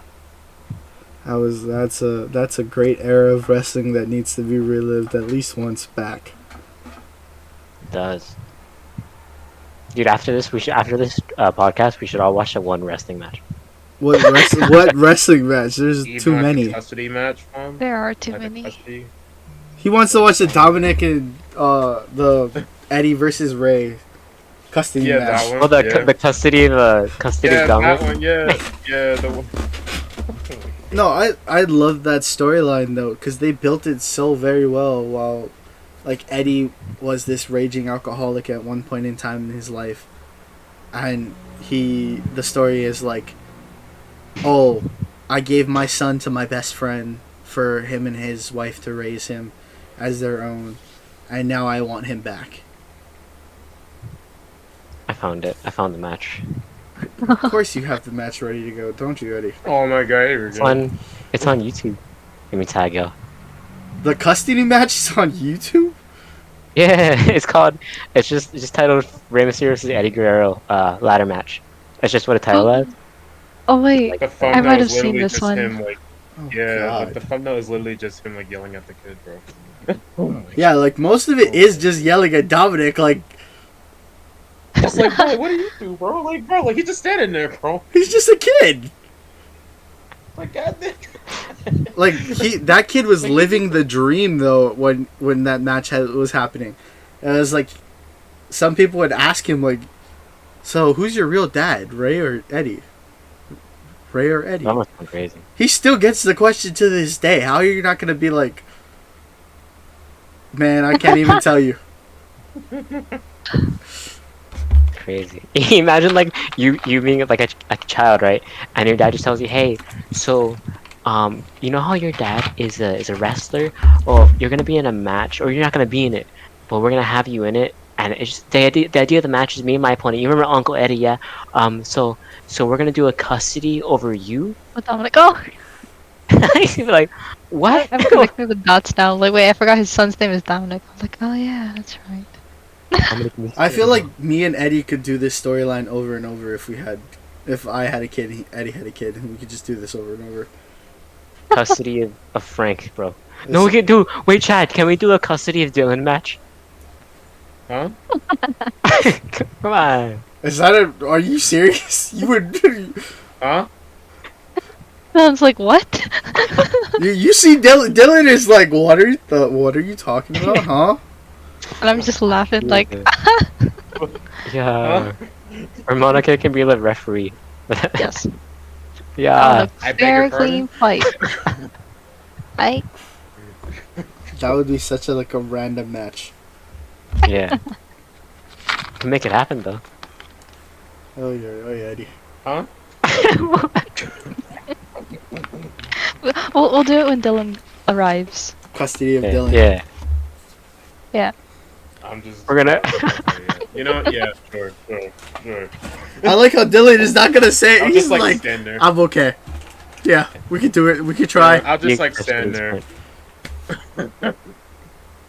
That's a great era of wrestling that needs to be relived at least once back. It does. Dude, after this podcast, we should all watch that one wrestling match. What wrestling match? There's even too like many. the custody match from There are too like the many. custody. He wants to watch the Dominic and the Eddie versus Ray custody Yeah, match. that one. Oh, yeah. custody of Yeah, Dominic. that one. Yeah, yeah, the one. No, I love that storyline though, because they built it so very well. While like Eddie was this raging alcoholic at one point in time in his life, and the story is like, oh, I gave my son to my best friend for him and his wife to raise him as their own, and now I want him back. I found it. I found the match. Of course, you have the match ready to go, don't you, Eddie? Oh my god, here we It's go. on YouTube. Let me tag you. The custody match is on YouTube? Yeah, it's just titled Rey Mysterio vs Eddie Guerrero ladder match. That's just what a title is. Oh wait, Like The I thumbnail might is have seen literally this just him one. like Oh, yeah, like God. the thumbnail is literally just him like yelling at the kid, bro. Oh my Yeah, like most of it is just yelling at Dominic, like It's like, bro, what do you do, bro? Like, bro, like he's just standing there, bro. he's just a kid. Like, goddamn. Like that kid was Like, living the dream though when that match was happening. It was like some people would ask him like, "So who's your real dad, Ray or Eddie?" Ray or Eddie? That must be crazy. He still gets the question to this day. How are you not gonna be like, man? I can't even tell you. Crazy. Imagine like you being like a child, right? And your dad just tells you, "Hey, so, you know how your dad is a wrestler? Well, you're gonna be in a match, or you're not gonna be in it, but we're gonna have you in it." And it's just, the idea of the match is me and my opponent. You remember Uncle Eddie, yeah? So we're gonna do a custody over you. But I'm like, oh, You'd be like, what? I'm connecting the dots now. Like, wait, I forgot his son's name is Dominic. I'm like, oh yeah, that's right. I feel like me and Eddie could do this storyline over and over if I had a kid, Eddie had a kid, and we could just do this over and over. Custody of Frank, bro. No, we can do. Wait, Chad, can we do a custody of Dylan match? Huh? Are Come on. you serious? You would. Huh? Sounds like what? You see, Dylan is like, what are you talking about, huh? And I'm just laughing like, Yeah. Or Monica can be the referee. yes. Yeah. I beg Fair, your clean fight. I That would be such a like a random match. Yeah. Can make it happen though. Oh yeah, Eddie. Huh? we'll do it when Dylan arrives. Custody of Yeah. Dylan. Yeah. Yeah. I'm just. We're gonna. Yeah. You know? Yeah. Sure. I like how Dylan is not gonna say it. I'll He's just like like, stand there. I'm okay. Yeah, we could do it. We could try. I'll just like stand there.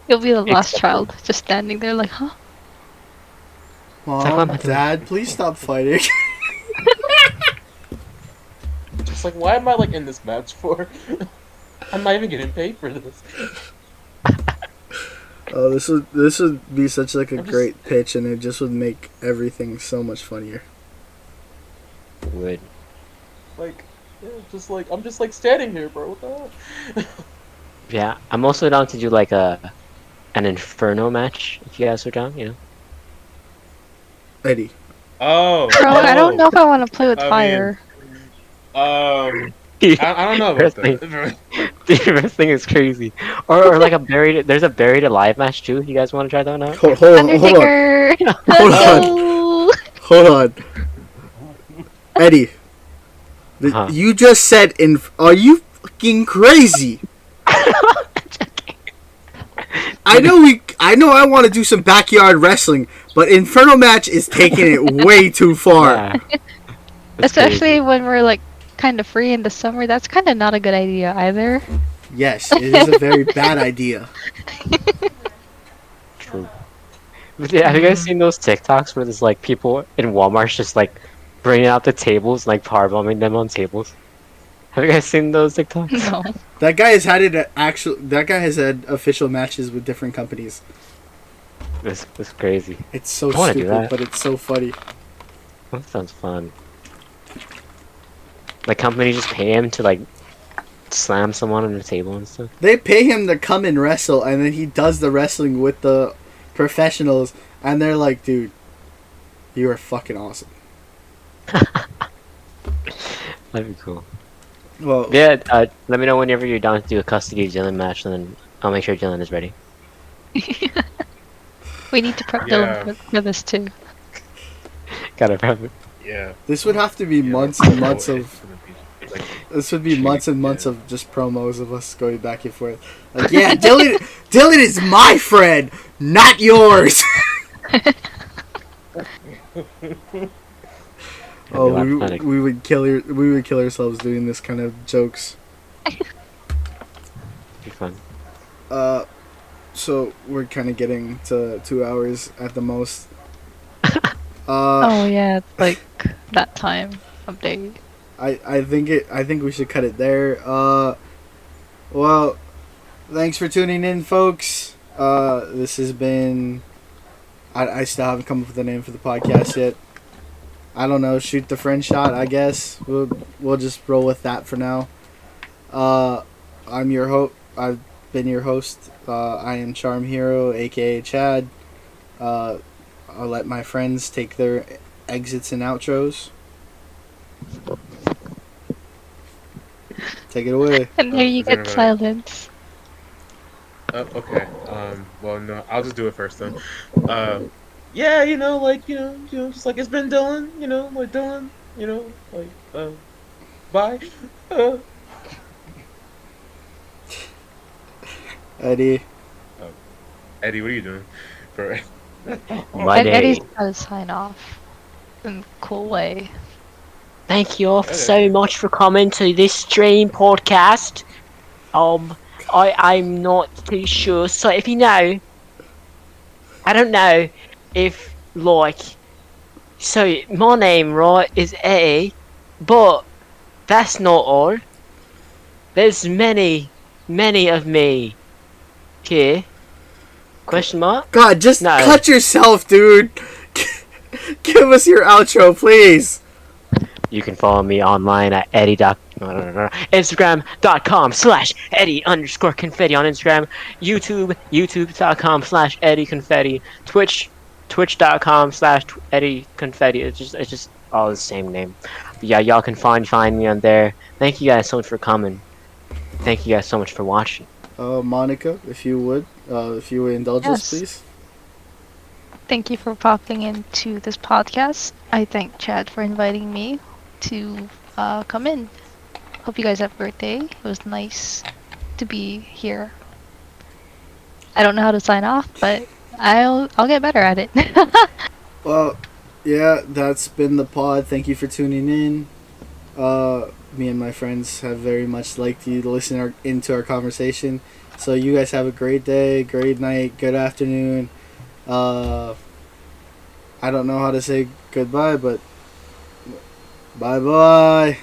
You'll be the last Exactly. child, just standing there like, huh? Mom, Dad, please stop fighting. It's like, why am I like in this match for? I'm not even getting paid for this. Oh, this would be such like a I'm just- great pitch, and it just would make everything so much funnier. Would. Like, yeah, just like I'm just like standing here, bro. What the hell? Yeah. I'm also down to do like an Inferno match if you guys are down. You know. Eddie. Oh. Bro, I don't know if I want to play with I mean, fire. I don't know about that. Dude, wrestling is crazy. Or like there's a buried alive match too. You guys want to try that one out? Hold on. Undertaker! Hold on. No! Hold on. Eddie. Huh. You just said are you fucking crazy? I know I want to do some backyard wrestling, but Inferno match is taking it way too far. Yeah. That's Especially crazy. when we're like kind of free in the summer. That's kind of not a good idea either. Yes, it is a very bad idea. True. But yeah, have you guys seen those TikToks where there's like people in Walmart just like bringing out the tables, like power bombing them on tables? Have you guys seen those TikToks? No. That guy has had official matches with different companies. This crazy. It's so I wanna do stupid, that. but it's so funny. That sounds fun. Like companies just pay him to like slam someone on the table and stuff. They pay him to come and wrestle, and then he does the wrestling with the professionals, and they're like, dude, you are fucking awesome. That'd be cool. Well, Yeah, let me know whenever you're down to do a custody of Dylan match, and then I'll make sure Dylan is ready. We need to prep Yeah. Dylan for this too. Gotta prep it. Yeah. this would have to be months and months of. This would be months and months of just promos of us going back and forth. Like, yeah, Dylan is my friend, not yours. Oh, we would kill ourselves doing this kind of jokes. Be fun. Uh, so we're kind of getting to 2 hours at the most. Oh yeah, it's like that time of day. I think we should cut it there. Well, thanks for tuning in, folks. This has been. I still haven't come up with a name for the podcast yet. I don't know. Shoot the friend shot. I guess we'll just roll with that for now. I'm your host. I've been your host. I am Charm Hero, aka Chad. Uh, I'll let my friends take their exits and outros. Take it away. And there you Is get anybody? silence. Okay. Well, no, I'll just do it first then. Yeah, just like it's been Dylan. Like Dylan. Like bye. Uh, Eddie. Eddie, what are you doing? For My And Eddie's day. gotta sign off in a cool way. Thank you all Okay. so much for coming to this stream podcast. I'm not too sure. So if you know, I don't know if like. So my name right is Eddie, but that's not all. There's many of me here. Question mark? God, just No. cut yourself, dude. Give us your outro, please. You can follow me online at Eddie. Instagram.com/Eddie_confetti on Instagram. YouTube.com/Eddie confetti. Twitch.com/Eddie confetti. It's just all the same name. But yeah, y'all can find me on there. Thank you guys so much for coming. Thank you guys so much for watching. Monica, if you would indulge us, Yes. please. Thank you for popping into this podcast. I thank Chad for inviting me to come in. Hope you guys have a great day. It was nice to be here. I don't know how to sign off, but I'll get better at it. Well, yeah, that's been the pod. Thank you for tuning in. Me and my friends have very much liked you to listen into our conversation. So you guys have a great day, great night, good afternoon. I don't know how to say goodbye, but bye bye.